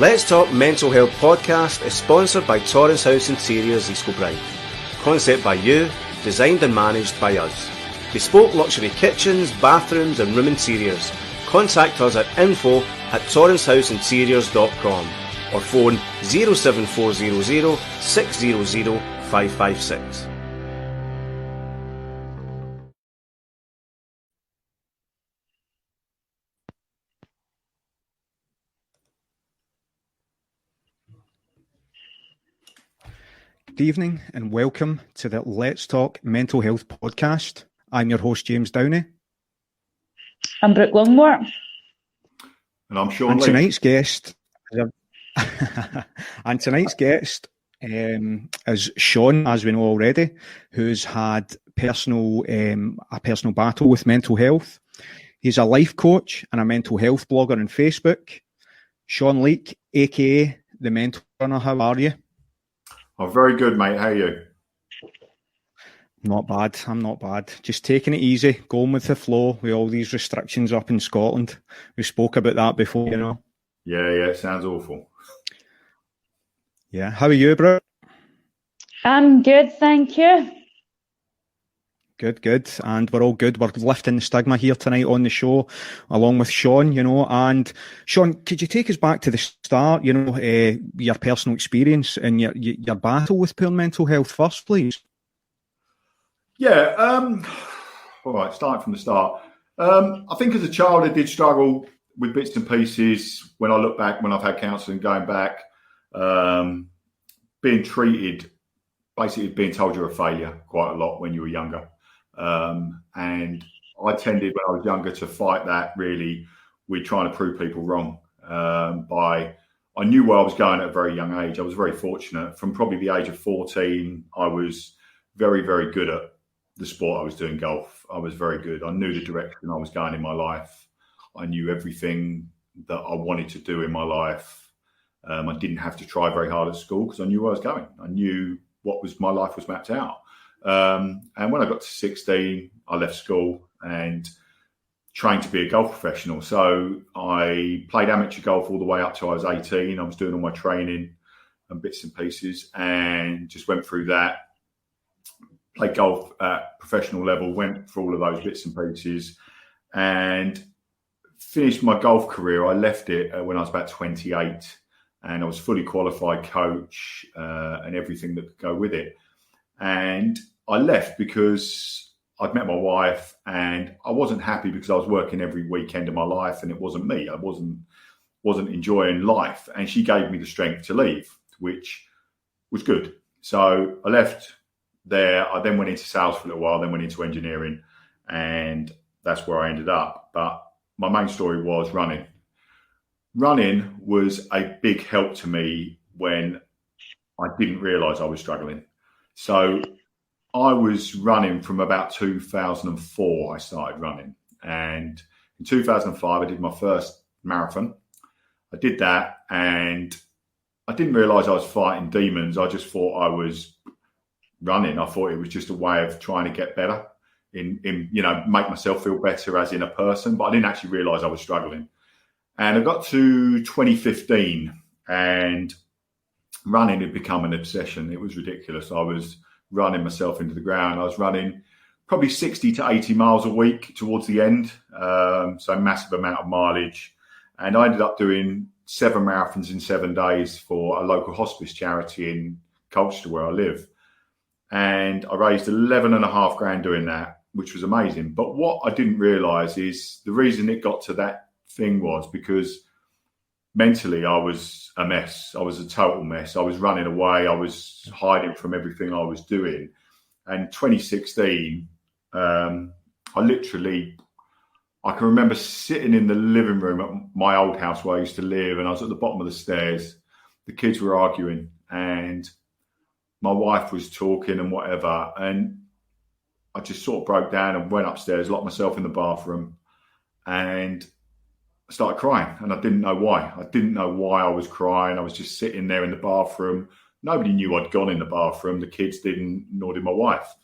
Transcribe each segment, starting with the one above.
Let's Talk Mental Health podcast is sponsored by Torrance House Interiors, East Kilbride. Concept by you, designed and managed by us. Bespoke luxury kitchens, bathrooms and room interiors. Contact us at info@torrancehouseinteriors.com or phone 07400 600 556. Good evening and welcome to the Let's Talk Mental Health podcast. I'm your host, James Downey. I'm Brooke Longmore. And I'm Shawn. And tonight's guest is Shawn, as we know already, who's had a personal battle with mental health. He's a life coach and a mental health blogger on Facebook. Shawn Leek, aka the Mental Runner. How are you? Oh, very good, mate. How are you? Not bad. I'm not bad. Just taking it easy, going with the flow with all these restrictions up in Scotland. We spoke about that before, you know. Yeah, it sounds awful. Yeah. How are you, bro? I'm good, thank you. Good. And we're all good. We're lifting the stigma here tonight on the show, along with Shawn, you know. And Shawn, could you take us back to the start, you know, your personal experience and your battle with poor mental health first, please? Yeah. All right, starting from the start. I think as a child, I did struggle with bits and pieces. When I look back, when I've had counselling, going back, being treated, basically being told you're a failure quite a lot when you were younger. And I tended, when I was younger, to fight that really with trying to prove people wrong. I knew where I was going at a very young age. I was very fortunate. From probably the age of 14, I was very, very good at the sport I was doing, golf. I was very good. I knew the direction I was going in my life. I knew everything that I wanted to do in my life. I didn't have to try very hard at school because I knew where I was going. I knew my life was mapped out. And when I got to 16, I left school and trained to be a golf professional. So I played amateur golf all the way up till I was 18. I was doing all my training and bits and pieces and just went through that. Played golf at professional level, went for all of those bits and pieces and finished my golf career. I left it when I was about 28 and I was fully qualified coach and everything that could go with it. And I left because I'd met my wife and I wasn't happy because I was working every weekend of my life and it wasn't me. I wasn't enjoying life. And she gave me the strength to leave, which was good. So I left there. I then went into sales for a little while, then went into engineering, and that's where I ended up. But my main story was running. Running was a big help to me when I didn't realise I was struggling. So I was running from about 2004, I started running. And in 2005, I did my first marathon. I did that and I didn't realise I was fighting demons. I just thought I was running. I thought it was just a way of trying to get better, in make myself feel better as in a person. But I didn't actually realise I was struggling. And I got to 2015 and running had become an obsession. It was ridiculous. I was running myself into the ground. I was running probably 60 to 80 miles a week towards the end. So massive amount of mileage. And I ended up doing 7 marathons in 7 days for a local hospice charity in Colchester where I live. And I raised 11.5 grand doing that, which was amazing. But what I didn't realise is the reason it got to that thing was because mentally I was a mess. I was a total mess. I was running away. I was hiding from everything I was doing. And 2016, I can remember sitting in the living room at my old house where I used to live, and I was at the bottom of the stairs. The kids were arguing and my wife was talking and whatever. And I just sort of broke down and went upstairs, locked myself in the bathroom and I started crying, and I didn't know why. I didn't know why I was crying. I was just sitting there in the bathroom. Nobody knew I'd gone in the bathroom. The kids didn't, nor did my wife.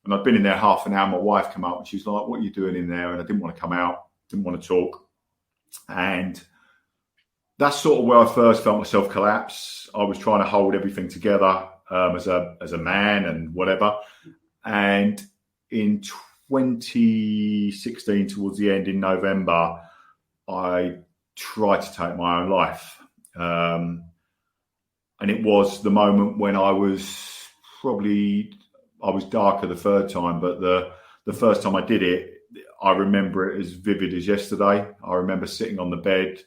And I'd been in there half an hour. My wife came up and she was like, "What are you doing in there?" And I didn't want to come out, didn't want to talk. And that's sort of where I first felt myself collapse. I was trying to hold everything together as a man and whatever. And in 2016, towards the end in November, I tried to take my own life. And it was the moment when I was darker the third time, but the first time I did it, I remember it as vivid as yesterday. I remember sitting on the bed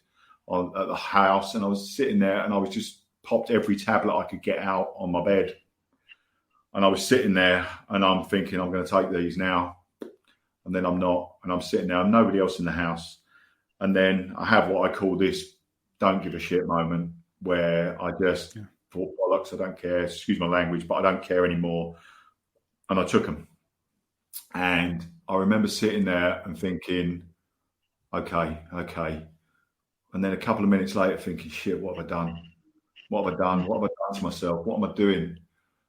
at the house, and I was sitting there and I was just popped every tablet I could get out on my bed. And I was sitting there and I'm thinking, I'm going to take these now. And then I'm not. And I'm sitting there, nobody else in the house. And then I have what I call this don't give a shit moment, where I just thought, bollocks, I don't care. Excuse my language, but I don't care anymore. And I took them. And I remember sitting there and thinking, okay. And then a couple of minutes later thinking, shit, what have I done? What have I done? What have I done to myself? What am I doing?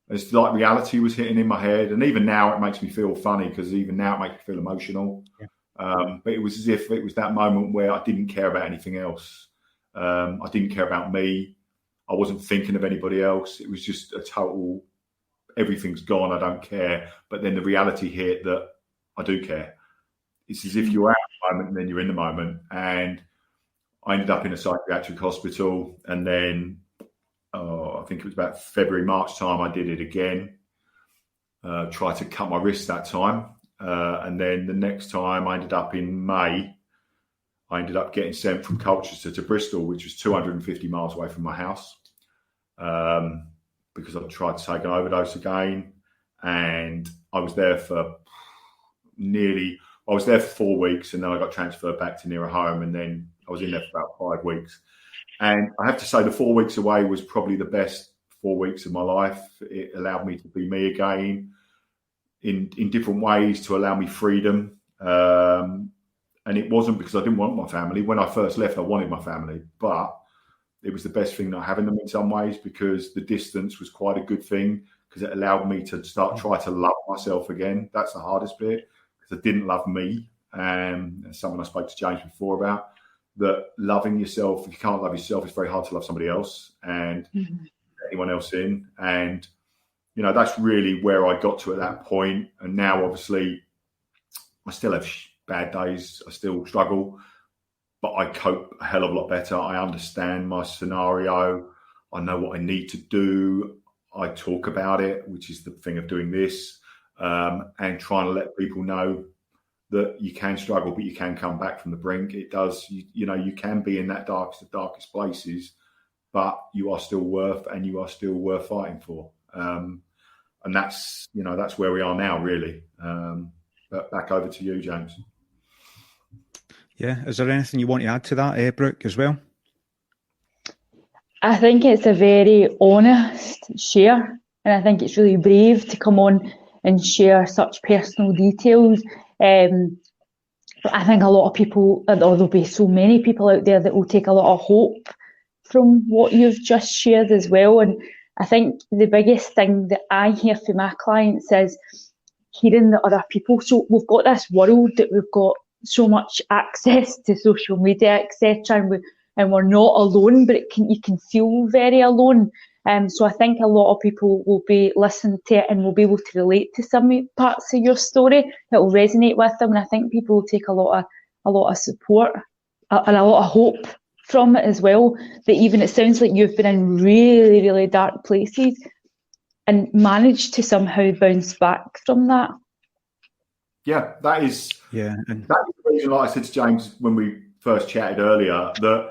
It's like reality was hitting in my head. And even now it makes me feel funny, because even now it makes me feel emotional. Yeah. But it was as if it was that moment where I didn't care about anything else. I didn't care about me. I wasn't thinking of anybody else. It was just a total, everything's gone, I don't care. But then the reality hit that I do care. It's as if you're out of the moment and then you're in the moment. And I ended up in a psychiatric hospital, and then I think it was about February, March time, I did it again. Tried to cut my wrist that time. And then the next time I ended up in May, I ended up getting sent from Colchester to Bristol, which was 250 miles away from my house, because I tried to take an overdose again. And I was there for 4 weeks, and then I got transferred back to nearer home, and then I was in there for about 5 weeks. And I have to say the 4 weeks away was probably the best 4 weeks of my life. It allowed me to be me again in different ways, to allow me freedom. And it wasn't because I didn't want my family. When I first left, I wanted my family, but it was the best thing not having them in some ways, because the distance was quite a good thing, because it allowed me to try to love myself again. That's the hardest bit, because I didn't love me. And someone I spoke to James before about, that loving yourself, if you can't love yourself, it's very hard to love somebody else and anyone else in. And, you know, that's really where I got to at that point. And now, obviously, I still have bad days. I still struggle, but I cope a hell of a lot better. I understand my scenario. I know what I need to do. I talk about it, which is the thing of doing this, and trying to let people know that you can struggle, but you can come back from the brink. It does, you know, you can be in that darkest places, but you are still worth fighting for. And that's, you know, that's where we are now, really. But back over to you, James. Yeah. Is there anything you want to add to that, Brooke, as well? I think it's a very honest share, and I think it's really brave to come on and share such personal details. I think a lot of people, or there'll be so many people out there that will take a lot of hope from what you've just shared as well. And I think the biggest thing that I hear from my clients is hearing the other people. So we've got this world that we've got so much access to social media, etc., and we're not alone, but you can feel very alone. So I think a lot of people will be listening to it and will be able to relate to some parts of your story that will resonate with them. And I think people will take a lot of support and a lot of hope from it as well. That even it sounds like you've been in really, really dark places and managed to somehow bounce back from that. Yeah, that is. Yeah, that's the reason, like I said to James when we first chatted earlier, that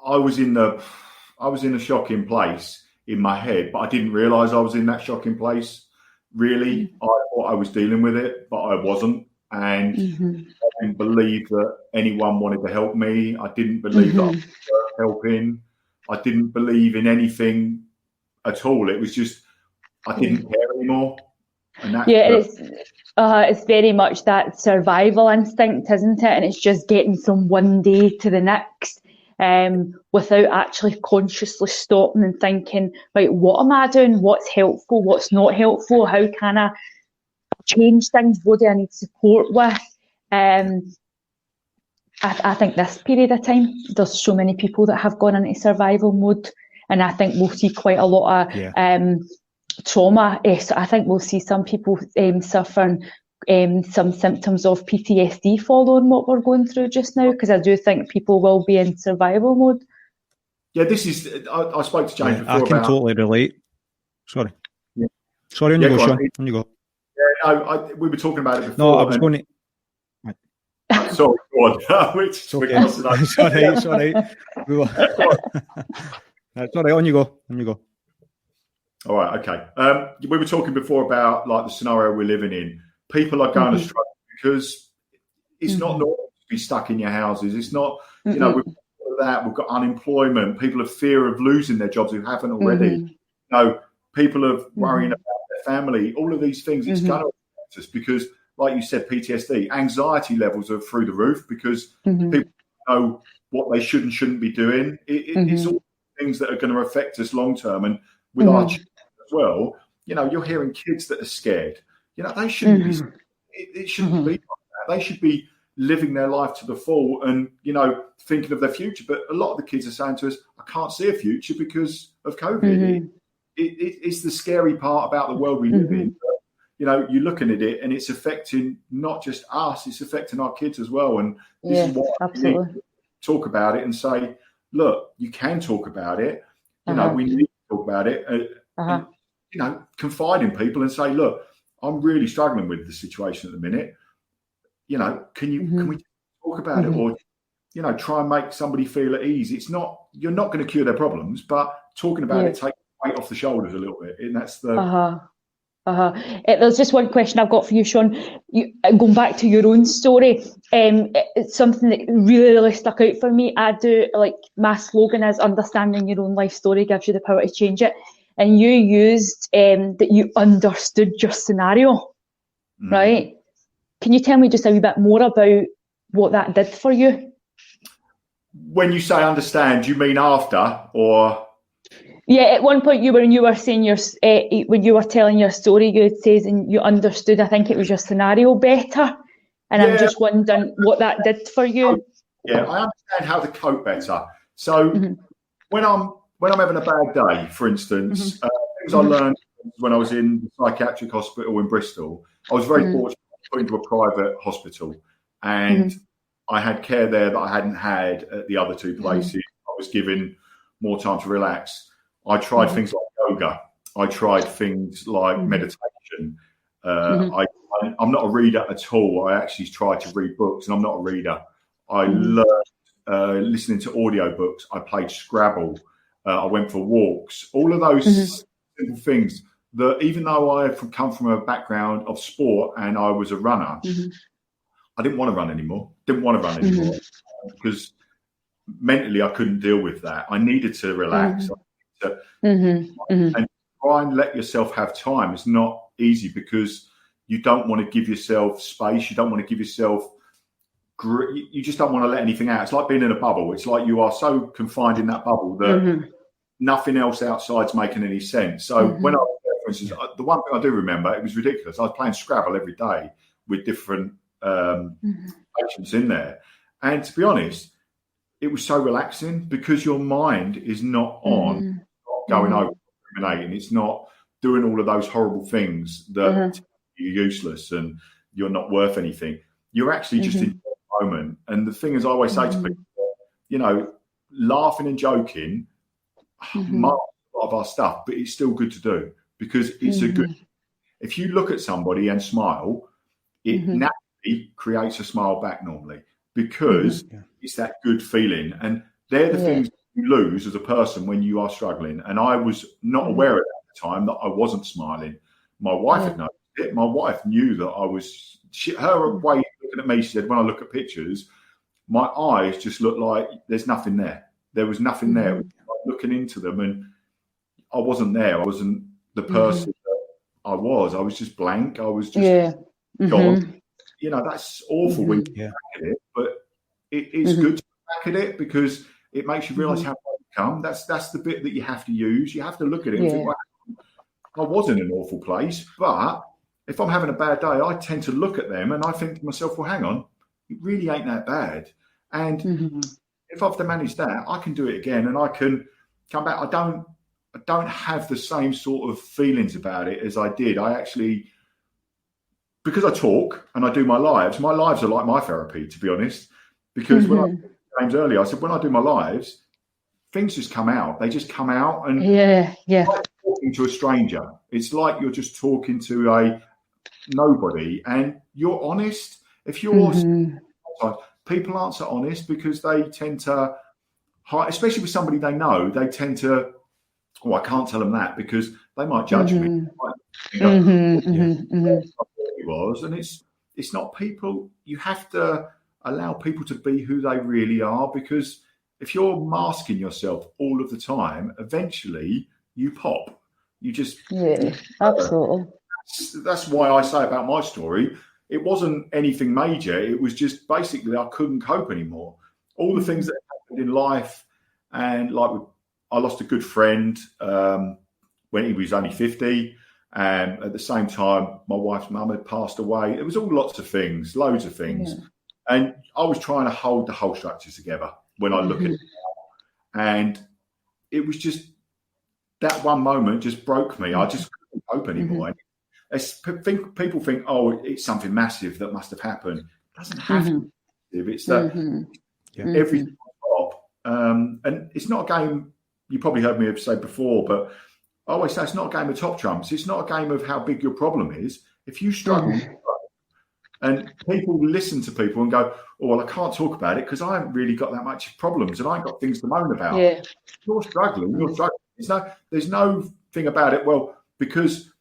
I was in a shocking place in my head, but I didn't realise I was in that shocking place. Really, I thought I was dealing with it, but I wasn't. And I didn't believe that anyone wanted to help me. I didn't believe that I was worth helping. I didn't believe in anything at all. It was just, I didn't care anymore. And it's very much that survival instinct, isn't it? And it's just getting from one day to the next. Without actually consciously stopping and thinking, right, what am I doing? What's helpful? What's not helpful? How can I change things? What do I need support with? I think this period of time, there's so many people that have gone into survival mode, and I think we'll see quite a lot of trauma. So I think we'll see some people suffering some symptoms of PTSD following what we're going through just now, because I do think people will be in survival mode. Yeah, this is. I spoke to James before. I can totally relate. Sorry. Yeah. Sorry, on you go, Shawn. On you go. Yeah, no, we were talking about it before. No, I was going to. Sorry, go on. It's okay. Sorry. That's all right. On you go. All right. Okay. We were talking before about like the scenario we're living in. People are going to struggle because it's not normal to be stuck in your houses. It's not. You know, we've got that. We've got unemployment. People have fear of losing their jobs who haven't already. You know, people are worrying about their family. All of these things. It's going to affect us because, like you said, PTSD, anxiety levels are through the roof because people know what they should and shouldn't be doing. It's all things that are going to affect us long term. And with our children as well, you know, you're hearing kids that are scared. You know, they shouldn't be. It shouldn't be like that. They should be living their life to the full and, you know, thinking of their future. But a lot of the kids are saying to us, I can't see a future because of COVID. It's the scary part about the world we live in. But, you know, you're looking at it and it's affecting not just us, it's affecting our kids as well. And this is why we need to talk about it and say, look, you can talk about it. You know, we need to talk about it. And, you know, confide in people and say, look, I'm really struggling with the situation at the minute. You know, can we talk about it, or, you know, try and make somebody feel at ease? It's not, you're not going to cure their problems, but talking about it takes weight off the shoulders a little bit, and that's the. There's just one question I've got for you, Shawn. Going back to your own story, it's something that really stuck out for me. I do, like, my slogan is understanding your own life story gives you the power to change it. And you used that you understood your scenario, right? Can you tell me just a wee bit more about what that did for you? When you say understand, do you mean after or? Yeah, at one point you were saying when you were telling your story, you had said and you understood, I think it was your scenario better. And I'm just wondering what that did for you. Yeah, I understand how to cope better. So when I'm having a bad day, for instance, things I learned when I was in the psychiatric hospital in Bristol, I was very fortunate to put into a private hospital, and I had care there that I hadn't had at the other two places. I was given more time to relax. I tried things like yoga. I tried things like meditation. I'm not a reader at all. I actually tried to read books, and I'm not a reader. I learned listening to audiobooks. I played Scrabble. I went for walks. All of those simple things that, even though I come from a background of sport and I was a runner, I didn't want to run anymore. Because mentally I couldn't deal with that. I needed to relax. And try and let yourself have time. It's not easy because you don't want to give yourself space. You don't want to give yourself. You just don't want to let anything out. It's like being in a bubble. It's like you are so confined in that bubble that nothing else outside's making any sense. So when I was there, for instance, the one thing I do remember, it was ridiculous. I was playing Scrabble every day with different patients in there. And to be honest, it was so relaxing because your mind is not on, not going over, ruminating. It's not doing all of those horrible things that you're useless and you're not worth anything. You're actually just in the moment. And the thing is, I always say to people, you know, laughing and joking marks a lot of our stuff, but it's still good to do because it's a good. If you look at somebody and smile, it naturally creates a smile back normally because it's that good feeling. And they're the things you lose as a person when you are struggling. And I was not aware at the time that I wasn't smiling. My wife had noticed it. My wife knew that I was. Her way of looking at me, she said, when I look at pictures, my eyes just look like there's nothing there. There was nothing there. It was like looking into them, and I wasn't there. I wasn't the person that I was. I was just blank. I was just gone. You know, that's awful when you look back at it, but it's good to look back at it because it makes you realise how far you've come. That's the bit that you have to use. You have to look at it and think, well, I was in an awful place, but if I'm having a bad day, I tend to look at them and I think to myself, well, hang on, it really ain't that bad. And if I've managed that, I can do it again, and I can come back. I don't have the same sort of feelings about it as I did. I actually, because I talk and I do my lives are like my therapy, to be honest. Because when I James earlier, I said, when I do my lives, things just come out. They just come out, and yeah. like talking to a stranger. It's like you're just talking to a nobody, and you're honest. If you're people aren't so honest because they tend to hide, especially with somebody they know. They tend to, I can't tell them that because they might judge me. It was, and it's not people. You have to allow people to be who they really are, because if you're masking yourself all of the time, eventually you pop. You just absolutely. That's why I say about my story, it wasn't anything major. It was just basically I couldn't cope anymore. All the things that happened in life, and like I lost a good friend when he was only 50. And at the same time, my wife's mum had passed away. It was all lots of things, loads of things. Yeah. And I was trying to hold the whole structure together when I look at it now. And it was just that one moment just broke me. I just couldn't cope anymore. People think, oh, it's something massive that must have happened. It doesn't have to be. It's that everything stop. And it's not a game, you probably heard me say before, but I always say it's not a game of top trumps. It's not a game of how big your problem is. If you struggle, and people listen to people and go, oh, well, I can't talk about it because I haven't really got that much problems and I ain't got things to moan about. Yeah. You're struggling. There's no thing about it. Well, because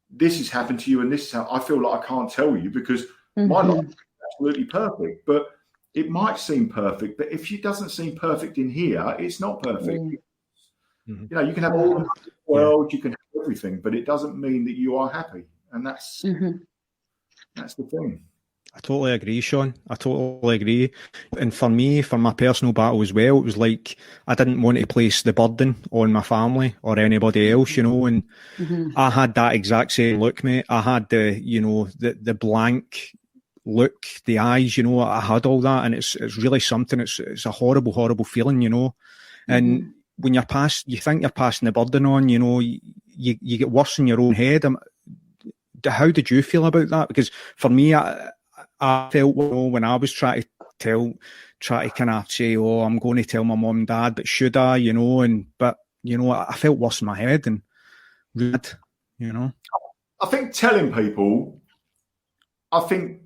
this has happened to you and this is how I feel like I can't tell you because my life is absolutely perfect. But it might seem perfect, but if it doesn't seem perfect in here, it's not perfect. You know, you can have all the world, you can have everything, but it doesn't mean that you are happy. And that's the thing. I totally agree, Shawn. I totally agree. And for me, for my personal battle as well, it was like I didn't want to place the burden on my family or anybody else, you know, and I had that exact same look, mate. I had the blank look, the eyes, you know, I had all that, and it's really something. It's a horrible, horrible feeling, you know. And when you think you're passing the burden on, you know, you get worse in your own head. How did you feel about that? Because for me, I felt, you know, when I was trying to kind of say, oh, I'm going to tell my mum and dad, but should I, you know, but, you know, I felt worse in my head and read, you know. I think telling people,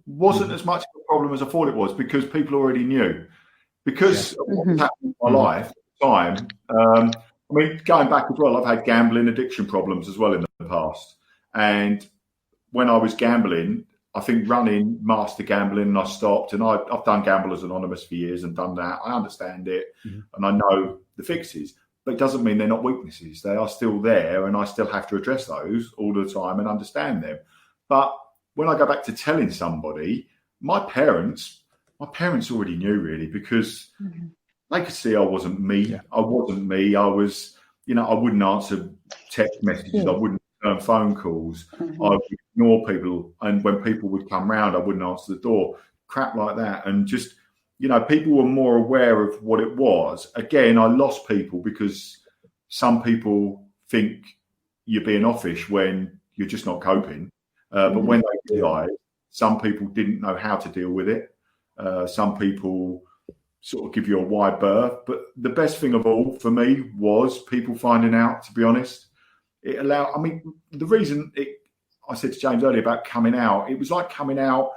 wasn't as much of a problem as I thought it was because people already knew. Because of what was happening in my life at the time, I mean, going back as well, I've had gambling addiction problems as well in the past. And when I was gambling, I think running master gambling, and I stopped. And I've done Gamblers Anonymous for years and done that. I understand it, and I know the fixes. But it doesn't mean they're not weaknesses. They are still there, and I still have to address those all the time and understand them. But when I go back to telling somebody, my parents already knew, really, because they could see I wasn't me. Yeah. I wasn't me. I was, you know, I wouldn't answer text messages. I wouldn't return phone calls. I would ignore people. And when people would come round, I wouldn't answer the door. Crap like that. And just, you know, people were more aware of what it was. Again, I lost people because some people think you're being offish when you're just not coping. But when they realised, some people didn't know how to deal with it. Some people sort of give you a wide berth. But the best thing of all for me was people finding out, to be honest. It allowed, I mean, the reason I said to James earlier about coming out, it was like coming out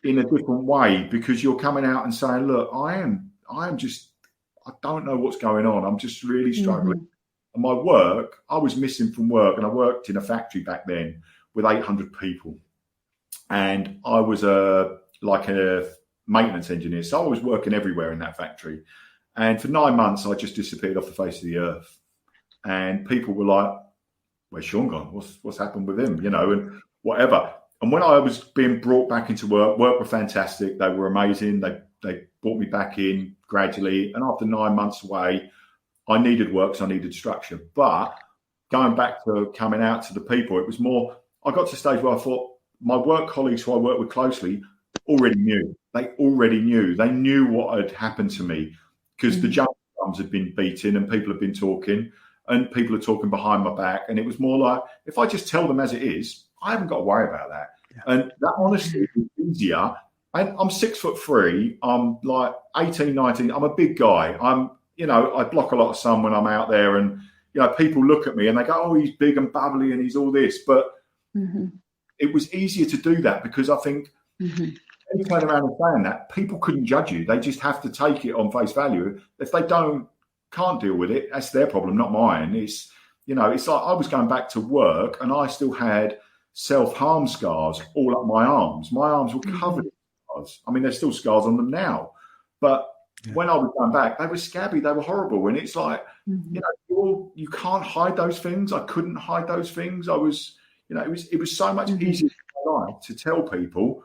in a different way because you're coming out and saying, look, I don't know what's going on. I'm just really struggling. And my work, I was missing from work, and I worked in a factory back then with 800 people. And I was like a maintenance engineer. So I was working everywhere in that factory. And for 9 months, I just disappeared off the face of the earth. And people were like, where's Shawn gone? What's happened with him? You know, and whatever. And when I was being brought back into work were fantastic. They were amazing. They brought me back in gradually. And after 9 months away, I needed work, so I needed structure. But going back to coming out to the people, it was more, I got to a stage where I thought my work colleagues who I work with closely already knew. they already knew. They knew what had happened to me because the jump drums had been beaten and people had been talking and people are talking behind my back. And it was more like, if I just tell them as it is, I haven't got to worry about that. Yeah. And that honestly is easier. I'm 6'3". I'm like 18, 19. I'm a big guy. I block a lot of sun when I'm out there, and people look at me and they go, "Oh, he's big and bubbly and he's all this." But it was easier to do that because I think when you turn around and saying that, people couldn't judge you. They just have to take it on face value. If they can't deal with it, that's their problem, not mine. It's like I was going back to work and I still had self-harm scars all up my arms. My arms were covered in scars. I mean, there's still scars on them now, but when I was going back, they were scabby, they were horrible. And it's like, you can't hide those things. I couldn't hide those things. I was, it was so much easier in my life to tell people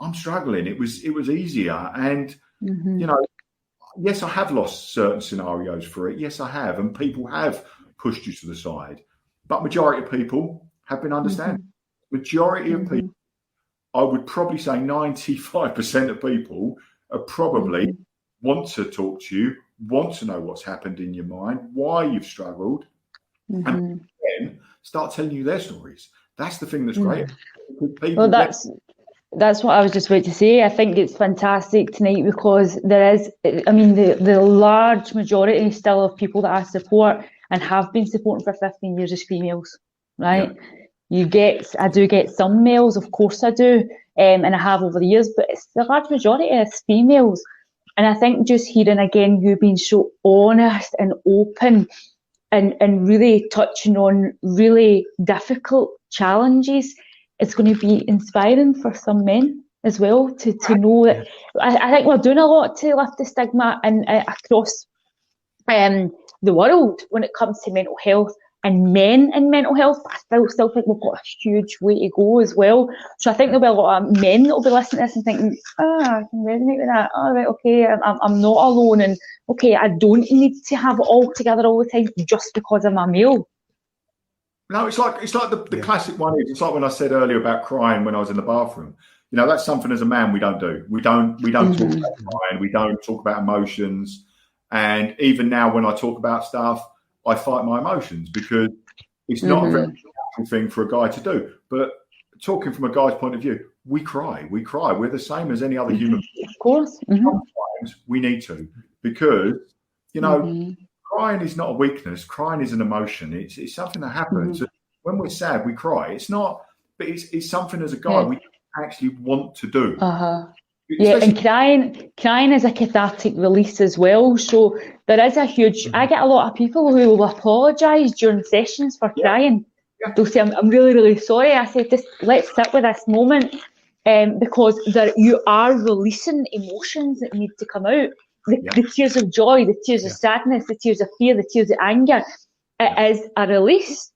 I'm struggling. It was easier. And, yes, I have lost certain scenarios for it. Yes, I have. And people have pushed you to the side. But majority of people have been understanding. Majority of people, I would probably say 95% of people are probably want to talk to you, want to know what's happened in your mind, why you've struggled, and then start telling you their stories. That's the thing that's great. Well, that's what I was just about to say. I think it's fantastic tonight because there is, the large majority still of people that I support and have been supporting for 15 years is females, right? Yeah. I do get some males, of course I do, and I have over the years, but it's the large majority is females. And I think just hearing again you being so honest and open and really touching on really difficult challenges, it's going to be inspiring for some men as well to know that. I think we're doing a lot to lift the stigma and across the world when it comes to mental health and men in mental health. But I still think we've got a huge way to go as well. So I think there'll be a lot of men that will be listening to this and thinking, I can resonate with that. All right, okay, I'm not alone, and okay, I don't need to have it all together all the time just because I'm a male. No, it's like the classic one is, it's like when I said earlier about crying when I was in the bathroom. That's something as a man we don't do. We don't talk about crying. We don't talk about emotions. And even now when I talk about stuff, I fight my emotions because it's not a very natural thing for a guy to do. But talking from a guy's point of view, we cry. We're the same as any other human being. Of course. Sometimes we need to because, crying is not a weakness. Crying is an emotion. It's something that happens. When we're sad, we cry. It's not, but it's something as a guy we actually want to do. Yeah, and crying is a cathartic release as well. So there is a huge. I get a lot of people who will apologise during sessions for crying. Yeah. They'll say, "I'm really, really sorry." I say, "Just let's sit with this moment, because you are releasing emotions that need to come out. The tears of joy, the tears of sadness, the tears of fear, the tears of anger. It is a release."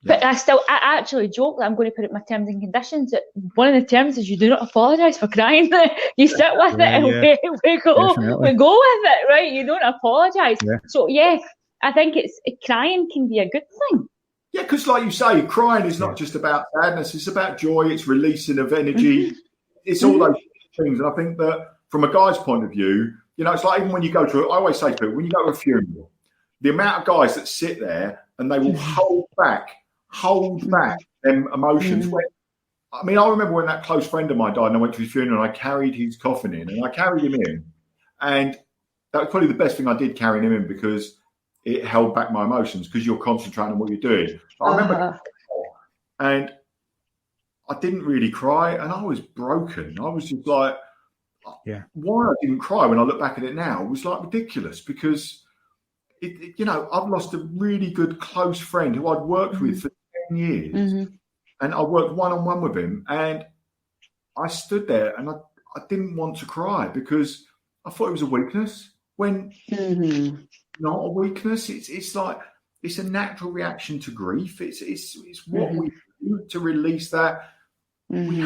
But I actually joke that I'm going to put it in my terms and conditions. That one of the terms is you do not apologise for crying. You sit with it and we go with it, right? You don't apologise. Yeah. So I think crying can be a good thing. Yeah, because like you say, crying is not just about sadness. It's about joy. It's releasing of energy. It's all those things. And I think that from a guy's point of view, it's like even when you go to, I always say to people, when you go to a funeral, the amount of guys that sit there and they will hold back them emotions. I remember when that close friend of mine died and I went to his funeral and I carried his coffin in and I carried him in. And that was probably the best thing I did, carrying him in, because it held back my emotions because you're concentrating on what you're doing. I remember and I didn't really cry and I was broken. I was just like, why I didn't cry when I look back at it now was like ridiculous because, I've lost a really good close friend who I'd worked with for 10 years and I worked one-on-one with him and I stood there and I didn't want to cry because I thought it was a weakness when not a weakness. It's like, it's a natural reaction to grief. It's what we do to release that. We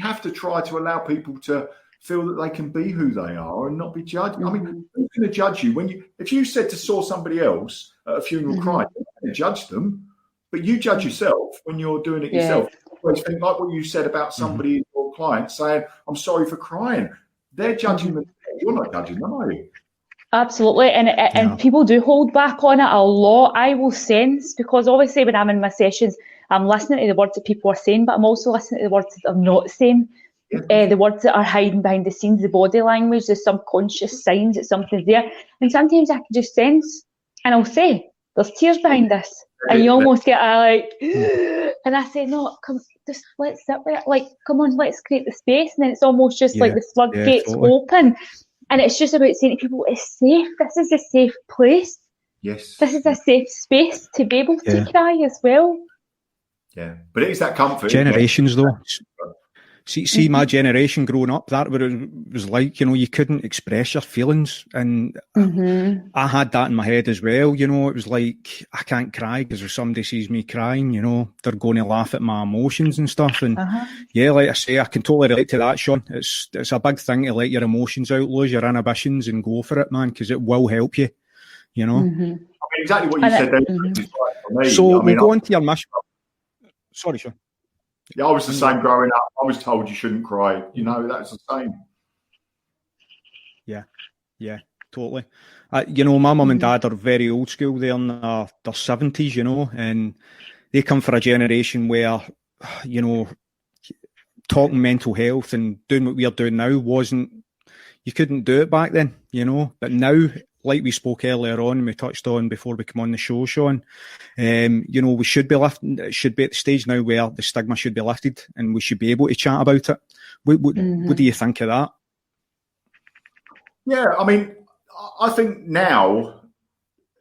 have to try to allow people to feel that they can be who they are and not be judged. I mean, who's going to judge you if you said to saw somebody else at a funeral crying, you're not going to judge them, but you judge yourself when you're doing it yourself. I always think like what you said about somebody in your client saying, I'm sorry for crying. They're judging them. You're not judging them, are you? Absolutely. And people do hold back on it a lot. I will sense, because obviously when I'm in my sessions, I'm listening to the words that people are saying, but I'm also listening to the words that they're not saying. The words that are hiding behind the scenes, the body language, the subconscious signs that something's there. And sometimes I can just sense, and I'll say, there's tears behind this. And you almost get and I say, no, come, just let's sit with it. Like, come on, let's create the space. And then it's almost just like the floodgates open. And it's just about saying to people, it's safe. This is a safe place. Yes. This is a safe space to be able to cry as well. Yeah. But it is that comfort. Generations, though. See, my generation growing up, that what it was like, you couldn't express your feelings. And I had that in my head as well, it was like, I can't cry because if somebody sees me crying, they're going to laugh at my emotions and stuff. And like I say, I can totally relate to that, Shawn. It's a big thing to let your emotions out, lose your inhibitions and go for it, man, because it will help you, I mean, exactly what you said there. For me. So we'll go on to your mission. Sorry, Shawn. Yeah, I was the same growing up. I was told you shouldn't cry. That's the same. Yeah, totally. My mum and dad are very old school. They're in their 70s, and they come from a generation where, talking mental health and doing what we're doing now you couldn't do it back then, But now, like we spoke earlier on, we touched on before we come on the show, Shawn, we should be it should be at the stage now where the stigma should be lifted and we should be able to chat about it. What do you think of that? Yeah, I mean, I think now,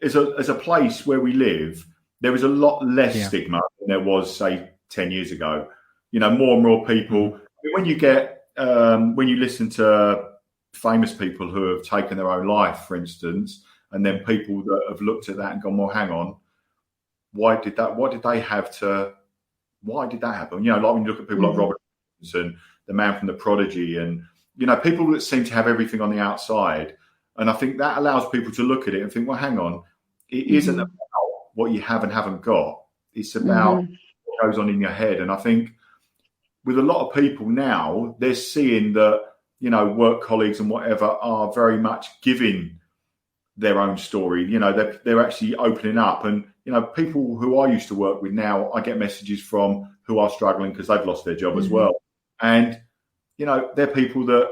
as a place where we live, there is a lot less stigma than there was, say, 10 years ago. More and more people, I mean, when you get, when you listen to famous people who have taken their own life, for instance, and then people that have looked at that and gone, well, hang on, why did that happen? Like when you look at people like Robert and the man from The Prodigy and, people that seem to have everything on the outside. And I think that allows people to look at it and think, well, hang on, it isn't about what you have and haven't got. It's about what goes on in your head. And I think with a lot of people now, they're seeing that, work colleagues and whatever are very much giving their own story. They're actually opening up. And, people who I used to work with now, I get messages from who are struggling because they've lost their job as well. And, they're people that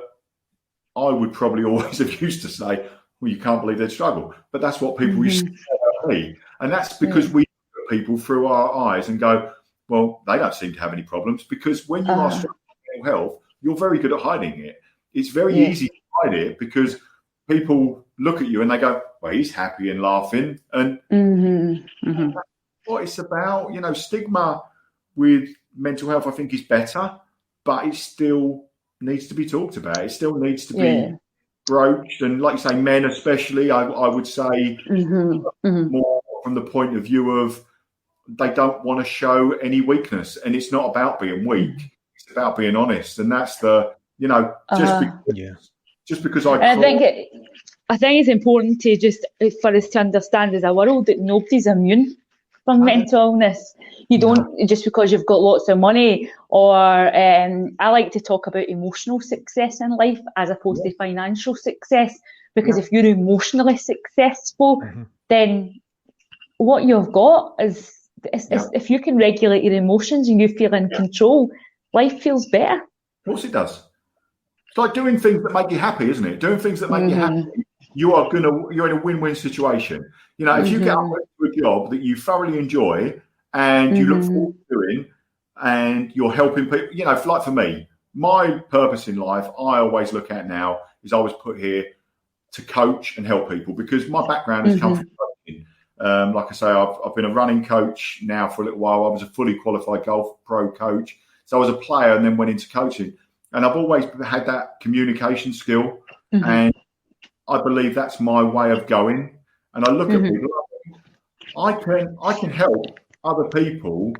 I would probably always have used to say, well, you can't believe they'd struggle. But that's what people used to say about me. And that's because we look at people through our eyes and go, well, they don't seem to have any problems. Because when you are struggling with mental health, you're very good at hiding it. It's very easy to hide it because people look at you and they go, well, he's happy and laughing. And that's what it's about. Stigma with mental health, I think, is better, but it still needs to be talked about. It still needs to be broached. And like you say, men especially, I would say more from the point of view of they don't want to show any weakness. And it's not about being weak. It's about being honest. And that's just because I think it's important to just for us to understand as a world that nobody's immune from mental illness. You don't just because you've got lots of money or I like to talk about emotional success in life as opposed to financial success, because if you're emotionally successful, then what you've got is if you can regulate your emotions and you feel in control, life feels better. Of course it does. It's like doing things that make you happy, isn't it? Doing things that make you happy. You're in a win-win situation. If you get up to a job that you thoroughly enjoy and you look forward to doing and you're helping people, like for me, my purpose in life, I always look at now is I was put here to coach and help people because my background has come from coaching. Like I say, I've been a running coach now for a little while. I was a fully qualified golf pro coach. So I was a player and then went into coaching. And I've always had that communication skill. And I believe that's my way of going. And I look at people, I can help other people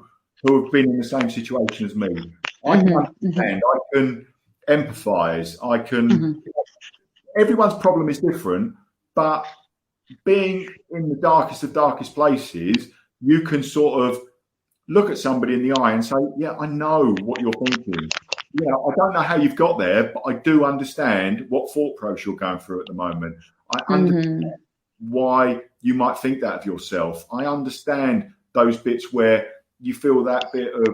who have been in the same situation as me. I can understand, I can empathise, I can, everyone's problem is different, but being in the darkest of darkest places, you can sort of look at somebody in the eye and say, yeah, I know what you're thinking. I don't know how you've got there, but I do understand what thought process you're going through at the moment. I understand why you might think that of yourself. I understand those bits where you feel that bit of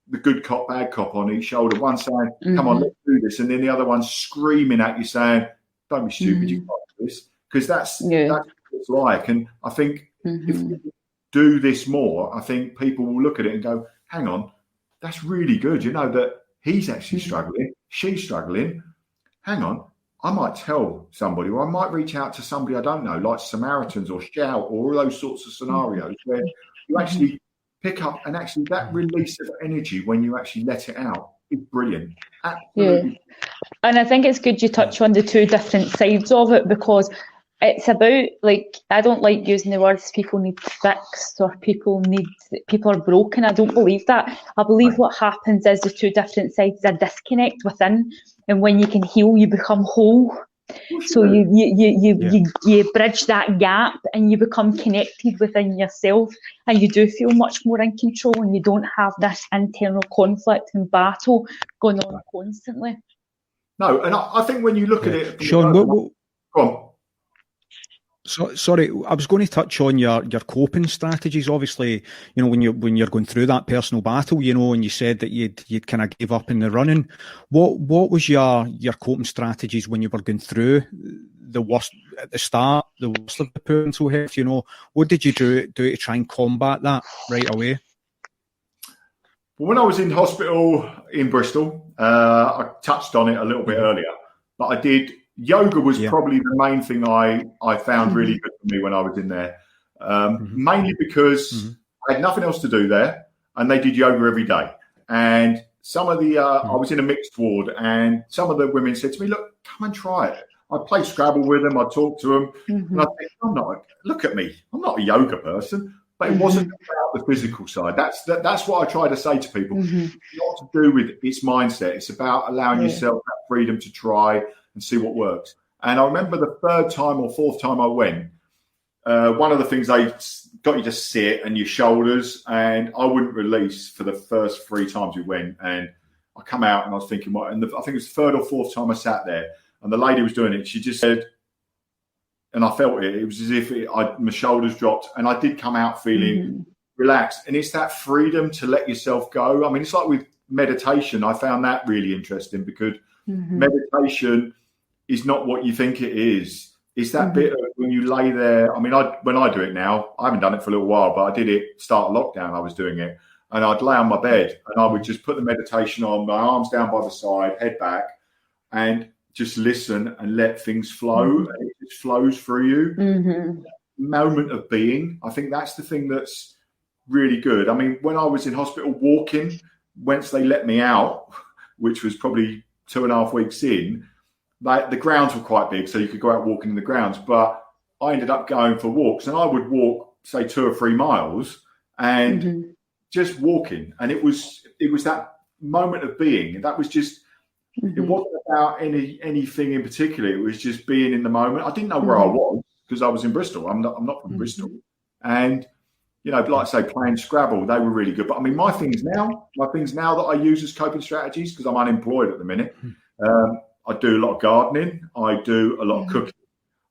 the good cop, bad cop on each shoulder. One saying, come on, let's do this. And then the other one screaming at you saying, don't be stupid, you can't do this. Because that's what it's like. And I think if we do this more, I think people will look at it and go, hang on, that's really good. That he's actually struggling, she's struggling. Hang on, I might tell somebody, or I might reach out to somebody I don't know, like Samaritans or Shout, or all those sorts of scenarios where you actually pick up, and actually that release of energy when you actually let it out is brilliant. Absolutely. Yeah. And I think it's good you touch on the two different sides of it, because it's about, like, I don't like using the words people need fixed or people are broken. I don't believe that. I believe what happens is the two different sides are disconnect within, and when you can heal, you become whole. So you bridge that gap and you become connected within yourself, and you do feel much more in control, and you don't have this internal conflict and battle going on constantly. No, and I think when you look at it, Shawn, go on. So, sorry, I was going to touch on your coping strategies. Obviously, when you're going through that personal battle, and you said that you'd kind of give up in the running. What was your coping strategies when you were going through the worst at the start, the worst of the poor mental health? What did you do to try and combat that right away? Well, when I was in hospital in Bristol, I touched on it a little bit earlier, but I did. Yoga was probably the main thing I found really good for me when I was in there, mainly because I had nothing else to do there, and they did yoga every day. And some of the I was in a mixed ward, and some of the women said to me, "Look, come and try it." I play Scrabble with them, I talk to them, and I think, look at me, I'm not a yoga person. But it wasn't about the physical side. That's what I try to say to people. It's not to do with its mindset. It's about allowing yourself that freedom to try and see what works. And I remember the third time or fourth time I went, one of the things they got you to sit and your shoulders, and I wouldn't release for the first 3 times we went. And I come out and I was thinking, I think it was the third or fourth time I sat there, and the lady was doing it. She just said, and I felt it. It was as if my shoulders dropped, and I did come out feeling relaxed. And it's that freedom to let yourself go. I mean, it's like with meditation. I found that really interesting, because meditation is not what you think it is. It's that bit of when you lay there. I mean, when I do it now, I haven't done it for a little while, but I did it start of lockdown. I was doing it, and I'd lay on my bed and I would just put the meditation on, my arms down by the side, head back, and just listen and let things flow. And it just flows through you. Moment of being. I think that's the thing that's really good. I mean, when I was in hospital walking, once they let me out, which was probably 2.5 weeks in, the grounds were quite big, so you could go out walking in the grounds. But I ended up going for walks, and I would walk, say, 2 or 3 miles, and just walking. And it was that moment of being. That was just. It wasn't about anything in particular. It was just being in the moment. I didn't know where I was, because I was in Bristol. I'm not from Bristol, and like I say, playing Scrabble, they were really good. But I mean, my things now that I use as coping strategies, because I'm unemployed at the minute. I do a lot of gardening. I do a lot of cooking.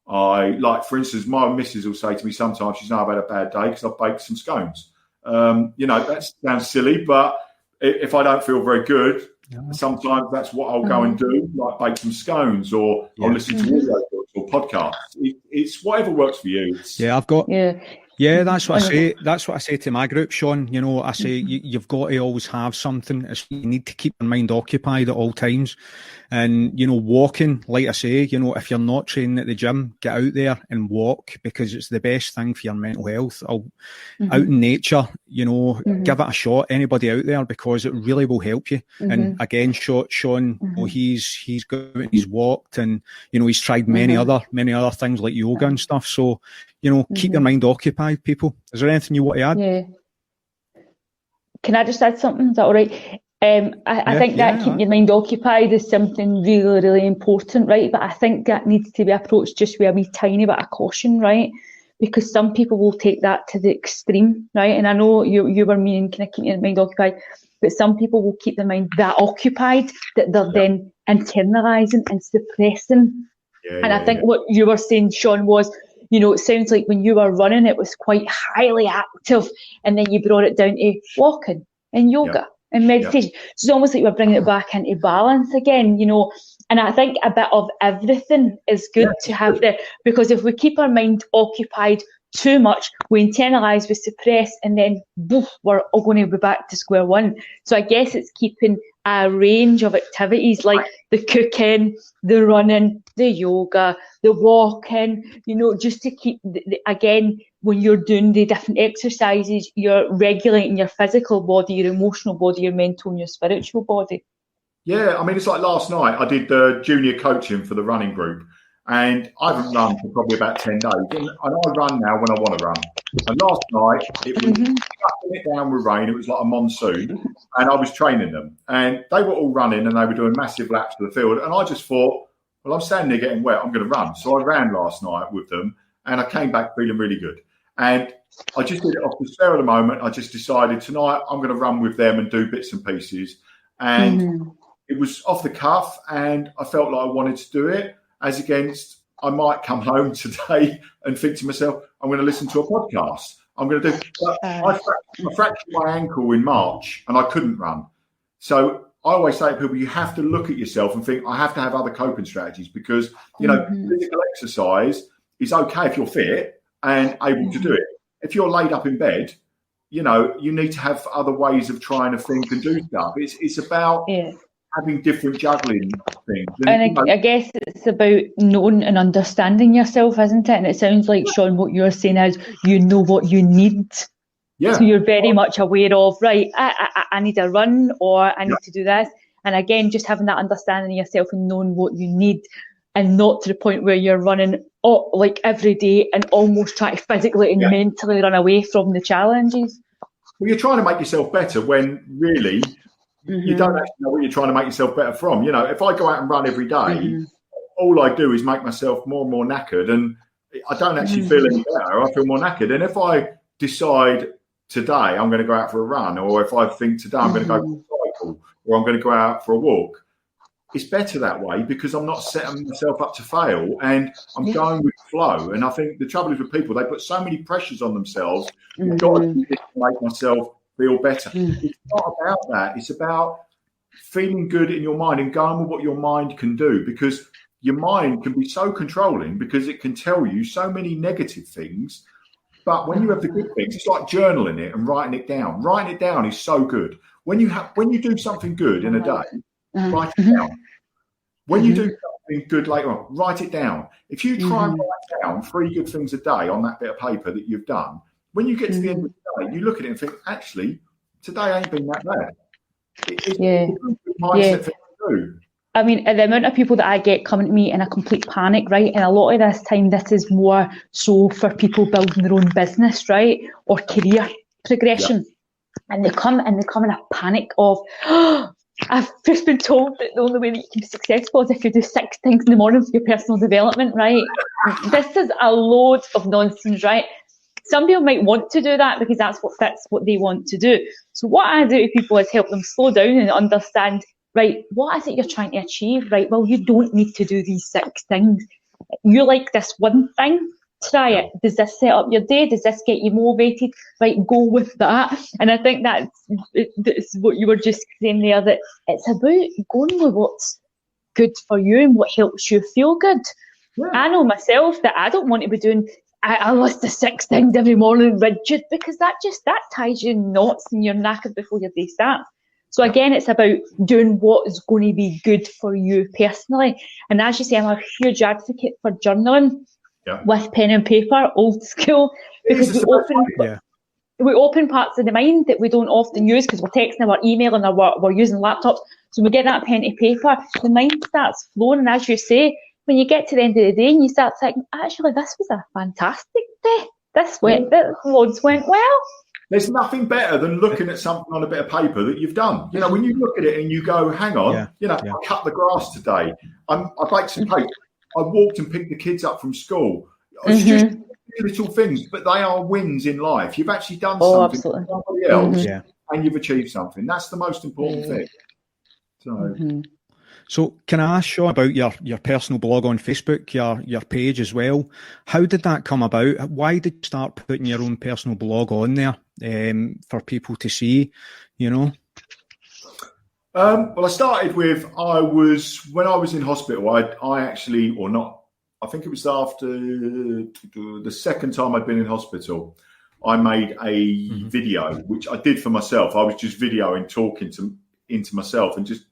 For instance, my missus will say to me sometimes, she's I've had a bad day because I've baked some scones. That sounds silly, but if I don't feel very good, sometimes that's what I'll go and do, like bake some scones, or I'll listen to audio books or podcasts. It's whatever works for you. I've got. Yeah, that's what I say. That's what I say to my group, Shawn. I say you've got to always have something. You need to keep your mind occupied at all times. And, walking, like I say, if you're not training at the gym, get out there and walk, because it's the best thing for your mental health. Out in nature, give it a shot, anybody out there, because it really will help you. And again, Shawn, he's gone, he's walked, and, he's tried many other things like yoga and stuff. So, keep your mind occupied, people. Is there anything you want to add? Yeah. Can I just add something? Is that all right? I think that keeping your mind occupied is something really, really important, right? But I think that needs to be approached just with a wee tiny bit of caution, right? Because some people will take that to the extreme, right? And I know you were meaning kind of keeping your mind occupied. but some people will keep their mind that occupied that they're then internalising and suppressing. I think what you were saying, Shawn, was, it sounds like when you were running, it was quite highly active, and then you brought it down to walking and yoga and meditation. So it's almost like we're bringing it back into balance again, and I think a bit of everything is good to have there, because if we keep our mind occupied too much, we internalise, we suppress, and then we're all going to be back to square one. So I guess it's keeping a range of activities like the cooking, the running, the yoga, the walking, just to keep, again, when you're doing the different exercises, you're regulating your physical body, your emotional body, your mental and your spiritual body. Yeah, I mean, it's like last night, I did the junior coaching for the running group, and I haven't run for probably about 10 days. And I run now when I want to run. And last night, it was cutting it down with rain. It was like a monsoon. And I was training them. And they were all running, and they were doing massive laps to the field. And I just thought, well, I'm standing there getting wet. I'm going to run. So I ran last night with them, and I came back feeling really good. And I just did it off the spur of the moment. I just decided tonight I'm going to run with them and do bits and pieces. And it was off the cuff, and I felt like I wanted to do it. As against, I might come home today and think to myself, I'm going to listen to a podcast. I'm going to do. I fractured my ankle in March, and I couldn't run. So I always say to people, you have to look at yourself and think, I have to have other coping strategies, because physical exercise is okay if you're fit and able to do it. If you're laid up in bed, you need to have other ways of trying to think and do stuff. It's about having different juggling things. And I guess it's about knowing and understanding yourself, isn't it? And it sounds like, Shawn, what you're saying is you know what you need. Yeah. So you're very much aware of, right, I need a run, or I need to do this. And again, just having that understanding of yourself and knowing what you need, and not to the point where you're running like every day and almost trying to physically and mentally run away from the challenges. Well, you're trying to make yourself better when really you don't actually know what you're trying to make yourself better from. If I go out and run every day, all I do is make myself more and more knackered, and I don't actually feel any better. I feel more knackered. And if I decide today I'm going to go out for a run, or if I think today I'm going to go for a cycle, or I'm going to go out for a walk, it's better that way, because I'm not setting myself up to fail, and I'm going with flow. And I think the trouble is with people, they put so many pressures on themselves. I've got to do this to make myself feel better. It's not about that. It's about feeling good in your mind and going with what your mind can do, because your mind can be so controlling, because it can tell you so many negative things. But when you have the good things, it's like journaling it and writing it down. Writing it down is so good. When you do something good in a day, write it down. When you do something good later on, write it down. If you try and write down 3 good things a day on that bit of paper that you've done, when you get to the end of the day, you look at it and think, actually, today ain't been that bad. It's a good mindset thing to do. I mean, the amount of people that I get coming to me in a complete panic, right? And a lot of this time, this is more so for people building their own business, right? Or career progression. And they come in a panic of, I've just been told that the only way that you can be successful is if you do 6 things in the morning for your personal development, right? This is a load of nonsense, right? Some people might want to do that because that's what fits what they want to do. So what I do to people is help them slow down and understand, right, what is it you're trying to achieve, right? Well, you don't need to do these 6 things. You like this one thing, try it. Does this set up your day? Does this get you motivated? Right, go with that. And I think that's what you were just saying there, that it's about going with what's good for you and what helps you feel good. Yeah. I know myself that I don't want to be doing I list the 6 things every morning rigid, because that ties you in knots and you're knackered before your day starts. So again, it's about doing what is going to be good for you personally. And as you say, I'm a huge advocate for journaling with pen and paper, old school, because we open parts of the mind that we don't often use because we're texting or emailing or we're using laptops. So we get that pen to paper, the mind starts flowing. And as you say, when you get to the end of the day and you start thinking, actually, this was a fantastic day. This loads went well. There's nothing better than looking at something on a bit of paper that you've done. When you look at it and you go, hang on, I cut the grass today. I baked some cake. I walked and picked the kids up from school. It's just little things, but they are wins in life. You've actually done something absolutely. for somebody else, Yeah. and you've achieved something. That's the most important thing. So can I ask you about your personal blog on Facebook, your page as well? How did that come about? Why did you start putting your own personal blog on there for people to see, you know? Well, I started with, when I was in hospital, I think it was after the second time I'd been in hospital, I made a video, which I did for myself. I was just videoing, talking into myself and just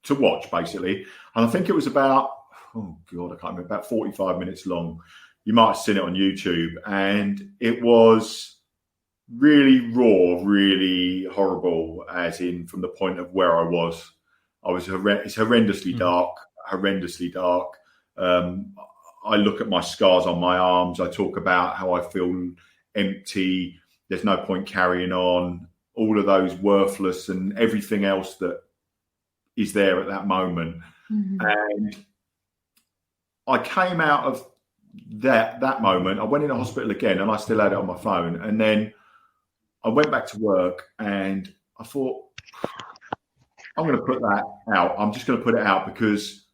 to watch, basically. And I think it was about, I can't remember, about 45 minutes long. You might have seen it on YouTube. And it was really raw, really horrible, as in from the point of where I was. It's horrendously dark. I look at my scars on my arms. I talk about how I feel empty. There's no point carrying on. All of those worthless and everything else that is there at that moment. And I came out of that moment. I went in the hospital again, and I still had it on my phone. And then I went back to work, and I thought, I'm going to put that out. I'm just going to put it out because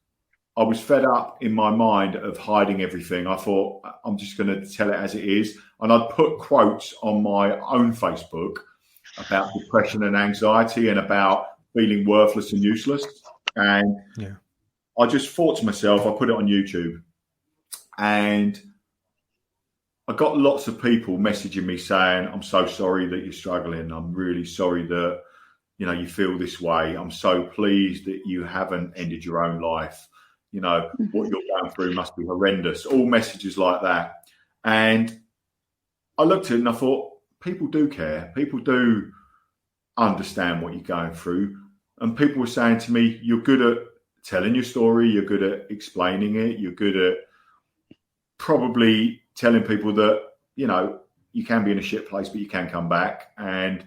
I was fed up in my mind of hiding everything. I thought, I'm just going to tell it as it is. And I'd put quotes on my own Facebook about depression and anxiety and about feeling worthless and useless. And I just thought to myself, I put it on YouTube, and I got lots of people messaging me saying, I'm so sorry that you're struggling. I'm really sorry that, you feel this way. I'm so pleased that you haven't ended your own life. What you're going through must be horrendous. All messages like that. And I looked at it and I thought, people do care. People do understand what you're going through. And people were saying to me, you're good at telling your story. You're good at explaining it. You're good at probably telling people that, you can be in a shit place, but you can come back. And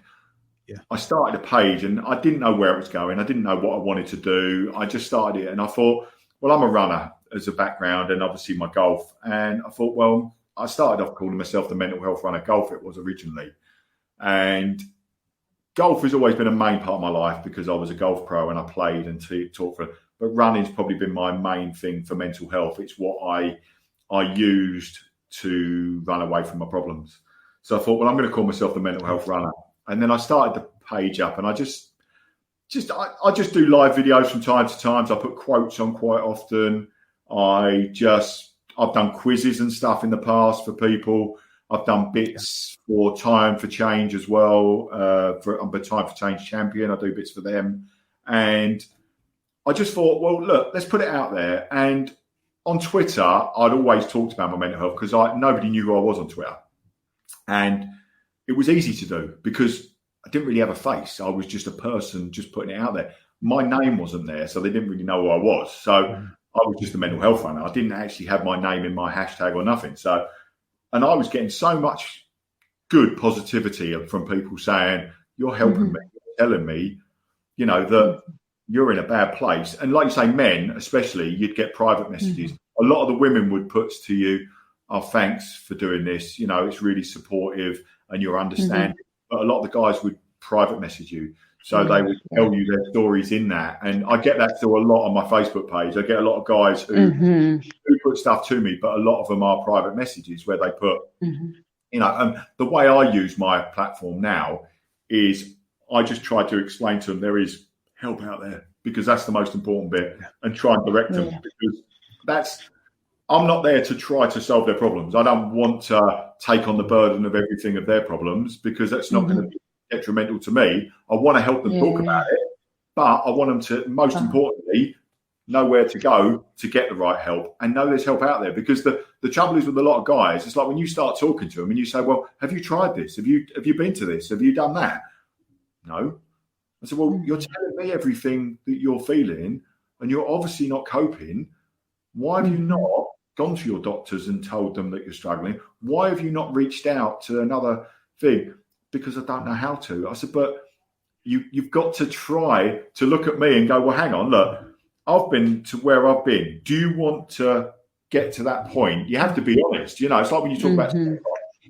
I started a page, and I didn't know where it was going. I didn't know what I wanted to do. I just started it, and I thought, well, I'm a runner as a background, and obviously my golf. And I thought, well, I started off calling myself the mental health runner. Golf it was originally. And golf has always been a main part of my life because I was a golf pro and I played and taught for it. But running's probably been my main thing for mental health. It's what I used to run away from my problems. So I thought, well, I'm going to call myself the mental health runner. And then I started the page up, and I just do live videos from time to time. So I put quotes on quite often. I've done quizzes and stuff in the past for people. I've done bits for Time for Change as well. I'm a Time for Change champion. I do bits for them. And I just thought, well, look, let's put it out there. And on Twitter, I'd always talked about my mental health because nobody knew who I was on Twitter. And it was easy to do because I didn't really have a face. I was just a person just putting it out there. My name wasn't there, so they didn't really know who I was. So I was just a mental health runner. I didn't actually have my name in my hashtag or nothing. So, and I was getting so much good positivity from people saying, you're helping me, you're telling me, that you're in a bad place. And like you say, men, especially, you'd get private messages. A lot of the women would put to you, oh, thanks for doing this. It's really supportive and you're understanding. But a lot of the guys would private message you. So they would tell you their stories in that. And I get that still a lot on my Facebook page. I get a lot of guys who put stuff to me, but a lot of them are private messages where they put, the way I use my platform now is I just try to explain to them there is help out there because that's the most important bit, and try and direct them because I'm not there to try to solve their problems. I don't want to take on the burden of everything of their problems because that's not going to be detrimental to me. I want to help them talk about it, but I want them to, most importantly, know where to go to get the right help and know there's help out there. Because the trouble is with a lot of guys, it's like when you start talking to them and you say, well, have you tried this? Have you been to this? Have you done that? No. I said, well, you're telling me everything that you're feeling and you're obviously not coping. Why have you not gone to your doctors and told them that you're struggling? Why have you not reached out to another thing? Because I don't know how to. I said, but you've got to try to look at me and go, well, hang on, look, I've been to where I've been. Do you want to get to that point, you have to be honest. You know, it's like when you talk about suicide.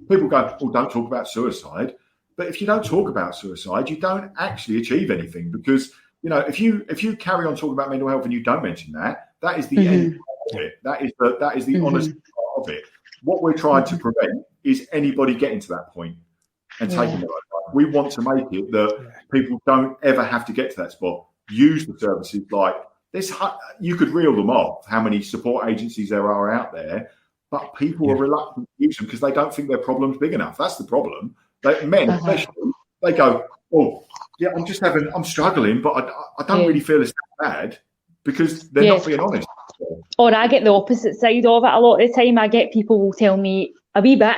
People go, well, don't talk about suicide. But if you don't talk about suicide, you don't actually achieve anything, because, you know, if you carry on talking about mental health and you don't mention that, that is the end of it. That is the honest part of it. What we're trying to prevent is anybody getting to that point and taking their own life. We want to make it that people don't ever have to get to that spot. Use the services like this. You could reel them off, how many support agencies there are out there, but people are reluctant to use them because they don't think their problem's big enough. That's the problem. Men, especially, they go, oh, yeah, I'm struggling, but I don't really feel it's that bad, because they're not being honest. Or I get the opposite side of it a lot of the time. I get people will tell me a wee bit,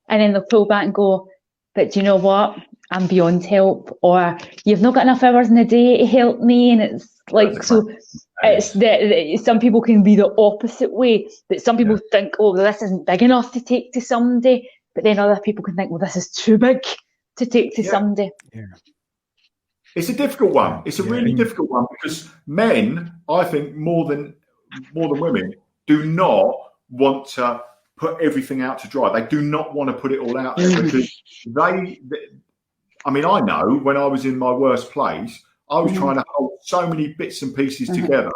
and then they'll pull back and go, but do you know what? I'm beyond help, or you've not got enough hours in the day to help me. And it's like, so it's that some people can be the opposite way, that some people think, oh, this isn't big enough to take to somebody. But then other people can think, well, this is too big to take to somebody. Yeah. It's a difficult one. It's a really difficult one, because men, I think, more than women, do not want to put everything out to dry. They do not want to put it all out there, because I know when I was in my worst place, I was trying to hold so many bits and pieces together,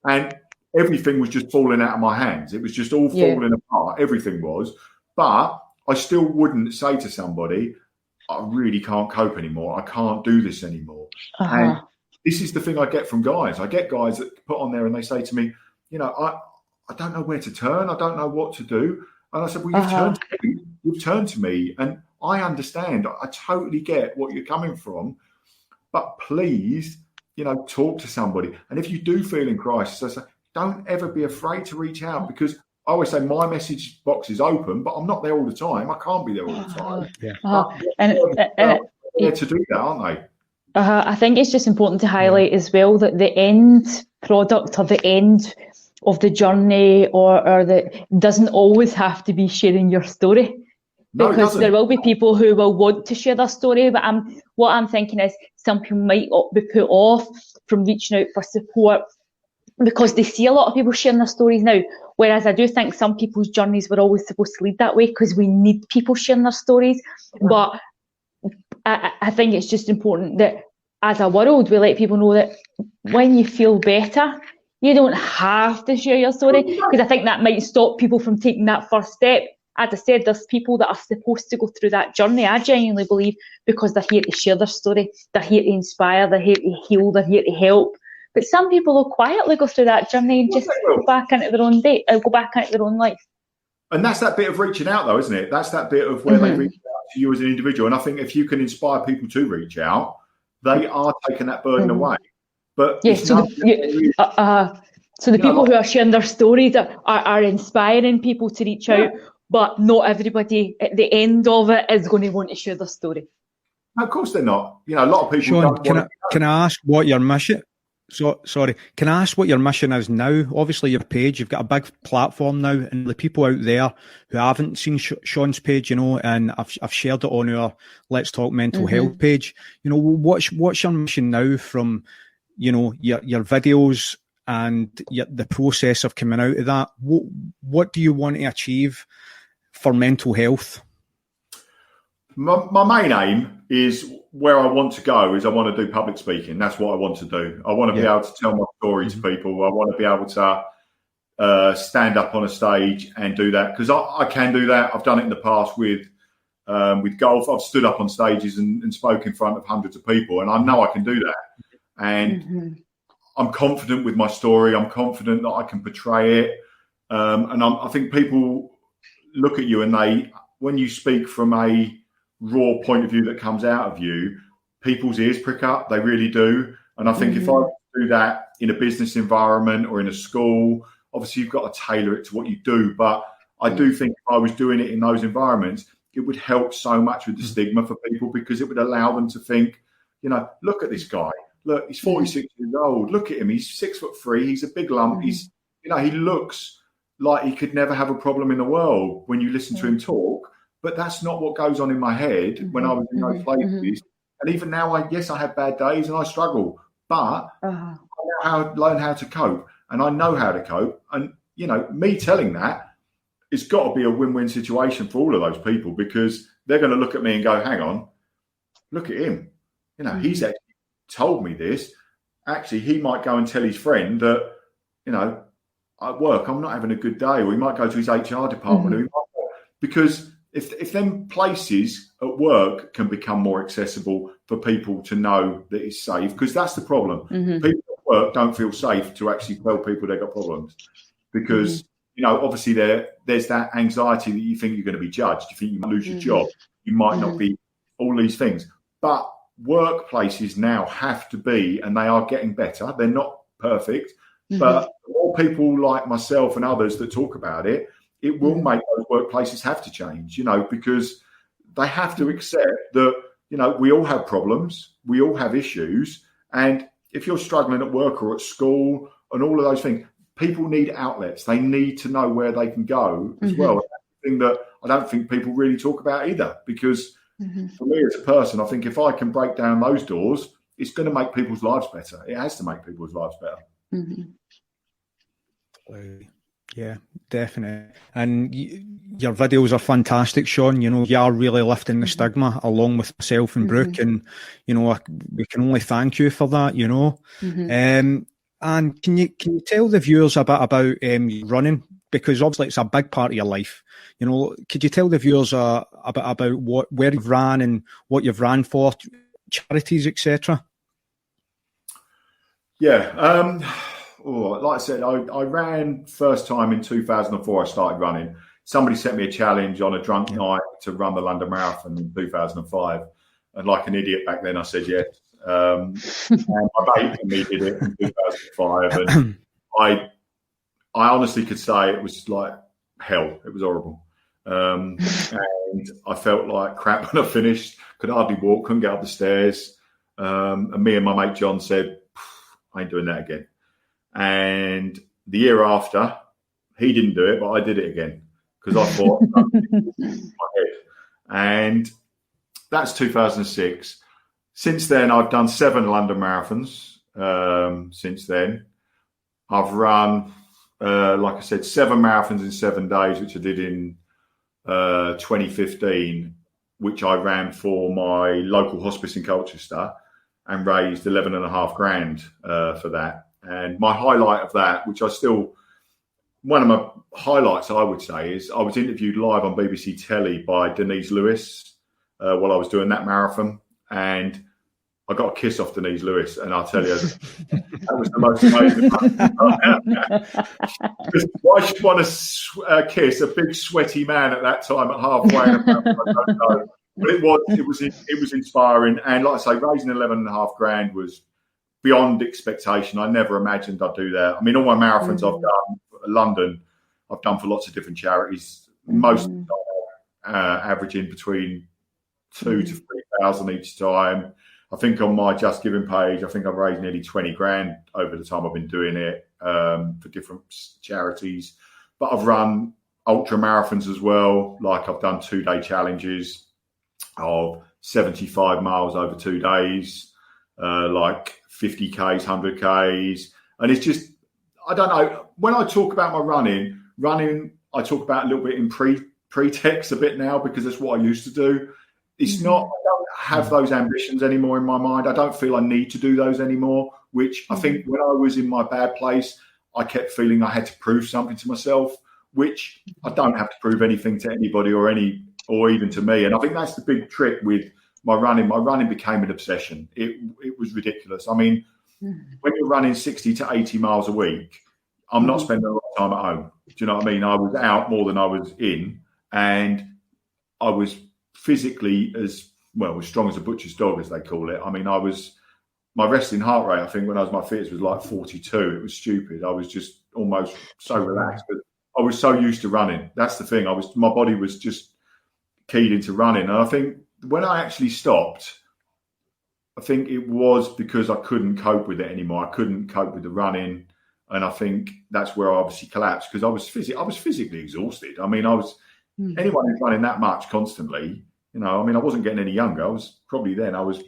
and everything was just falling out of my hands. It was just all falling apart. Everything was. But I still wouldn't say to somebody, I really can't cope anymore. I can't do this anymore. And this is the thing I get from guys. I get guys that put on there and they say to me, you know, I don't know where to turn. I don't know what to do. And I said, well, you've turned to me, and I understand. I totally get what you're coming from. But please, you know, talk to somebody. And if you do feel in crisis, I say, don't ever be afraid to reach out, because I always say my message box is open, but I'm not there all the time. I can't be there all the time. They're to do that, aren't they? I think it's just important to highlight as well that the end product, or the end of the journey, or that doesn't always have to be sharing your story. Because there will be people who will want to share their story, but what I'm thinking is some people might be put off from reaching out for support because they see a lot of people sharing their stories now. Whereas I do think some people's journeys were always supposed to lead that way, because we need people sharing their stories. But I think it's just important that as a world, we let people know that when you feel better, you don't have to share your story, because I think that might stop people from taking that first step. As I said, there's people that are supposed to go through that journey, I genuinely believe, because they're here to share their story, they're here to inspire, they're here to heal, they're here to help. But some people will quietly go through that journey and just go back into their own go back into their own life. And that's that bit of reaching out, though, isn't it? That's that bit of where they reach out to you as an individual. And I think if you can inspire people to reach out, they are taking that burden away. But so the people who are sharing their stories are inspiring people to reach out, but not everybody at the end of it is going to want to share their story. No, of course they're not. You know, a lot of people. Shawn, can I ask what your mission? Can I ask what your mission is now? Obviously, your page, you've got a big platform now, and the people out there who haven't seen Shawn's page, you know, and I've shared it on our Let's Talk Mental Health page. You know, what's your mission now from, you know, your videos and the process of coming out of that? What do you want to achieve for mental health? My main aim is where I want to go is I want to do public speaking. That's what I want to do. I want to be able to tell my story to people. I want to be able to stand up on a stage and do that, because I can do that. I've done it in the past with golf. I've stood up on stages and spoke in front of hundreds of people, and I know I can do that. And I'm confident with my story. I'm confident that I can portray it. And I think people look at you and when you speak from a raw point of view that comes out of you, people's ears prick up. They really do. And I think if I do that in a business environment or in a school, obviously you've got to tailor it to what you do. But I do think if I was doing it in those environments, it would help so much with the stigma for people, because it would allow them to think, you know, look at this guy. Look, he's 46 years old. Look at him. He's 6'3". He's a big lump. He's, you know, he looks like he could never have a problem in the world when you listen to him talk. But that's not what goes on in my head when I was in those places. And even now, I have bad days and I struggle, but I learn how to cope, and I know how to cope. And me telling that, it's got to be a win-win situation for all of those people, because they're going to look at me and go, hang on, look at him. He's actually told me this. Actually, he might go and tell his friend that, at work, I'm not having a good day, or he might go to his HR department. Because if them places at work can become more accessible for people to know that it's safe, because that's the problem. People at work don't feel safe to actually tell people they've got problems, because obviously there's that anxiety that you think you're going to be judged, you think you might lose your job, you might not be, all these things. But workplaces now have to be, and they are getting better. They're not perfect, but more people like myself and others that talk about it, it will make those workplaces have to change, because they have to accept that, we all have problems, we all have issues. And if you're struggling at work or at school and all of those things, people need outlets. They need to know where they can go as well. That's the thing that I don't think people really talk about either, because for me as a person, I think if I can break down those doors, it's going to make people's lives better. It has to make people's lives better. Yeah, definitely. And your videos are fantastic, Shawn. You are really lifting the stigma, along with myself and Brooke, and we can only thank you for that. And can you tell the viewers a bit about running, because obviously it's a big part of your life. Could you tell the viewers a bit about where you've ran and what you've ran for, charities, etc.? Yeah. Like I said, I ran first time in 2004. I started running. Somebody sent me a challenge on a drunk night to run the London Marathon in 2005. And like an idiot back then, I said yes. And my mate and me did it in 2005. And I honestly could say it was like hell. It was horrible. And I felt like crap when I finished. Could hardly walk, couldn't get up the stairs. And me and my mate John said, I ain't doing that again. And the year after, he didn't do it, but I did it again, because I thought, my head. And that's 2006. Since then, I've done 7 London marathons. Since then, I've run, like I said, 7 marathons in 7 days, which I did in 2015, which I ran for my local hospice in Colchester, and raised 11.5 grand for that. And my highlight of that, which one of my highlights, I would say, is I was interviewed live on BBC Telly by Denise Lewis while I was doing that marathon. And I got a kiss off Denise Lewis. And I'll tell you, that was the most amazing. Why she'd want to kiss a big sweaty man at that time at halfway? I don't know. But it was inspiring. And like I say, raising 11.5 grand was beyond expectation. I never imagined I'd do that. I mean, all my marathons I've done, London, I've done for lots of different charities. Most averaging between 2,000 to 3,000 each time. I think on my Just Giving page, I think I've raised nearly 20 grand over the time I've been doing it for different charities. But I've run ultra marathons as well. Like I've done 2-day challenges of 75 miles over 2 days, like 50Ks, 100Ks. And it's just, I don't know, when I talk about my running, I talk about a little bit in pretext a bit now, because that's what I used to do. It's not, I don't have those ambitions anymore in my mind. I don't feel I need to do those anymore, which I think when I was in my bad place, I kept feeling I had to prove something to myself, which I don't have to prove anything to anybody or even to me. And I think that's the big trick with my running. My running became an obsession. It was ridiculous. I mean, when you're running 60 to 80 miles a week, I'm not spending a lot of time at home. Do you know what I mean? I was out more than I was in, and I was physically as strong as a butcher's dog, as they call it. I mean, my resting heart rate, I think when I was my fittest, was like 42. It was stupid. I was just almost so relaxed, but I was so used to running. That's the thing. My body was just keyed into running. And I think when I actually stopped, I think it was because I couldn't cope with it anymore. I couldn't cope with the running. And I think that's where I obviously collapsed, because I was physically exhausted. I mean, anyone who's running that much constantly, I mean, I wasn't getting any younger. I was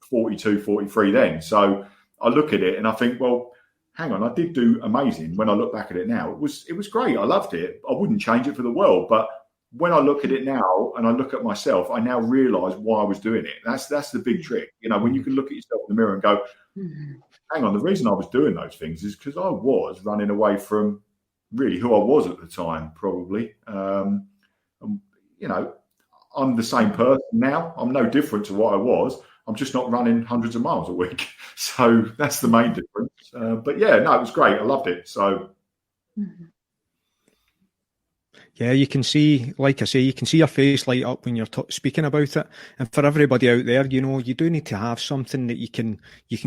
42, 43 then. So I look at it and I think, well, hang on, I did do amazing. When I look back at it now, it was great. I loved it. I wouldn't change it for the world. But when I look at it now and I look at myself, I now realise why I was doing it. That's the big trick. You know, when you can look at yourself in the mirror and go, hang on, the reason I was doing those things is because I was running away from really who I was at the time, probably. You know, I'm the same person now. I'm no different to what I was. I'm just not running hundreds of miles a week. So that's the main difference. But yeah, no, it was great. I loved it. So. Yeah, you can see, like I say, you can see your face light up when you're speaking about it. And for everybody out there, you know, you do need to have something that you can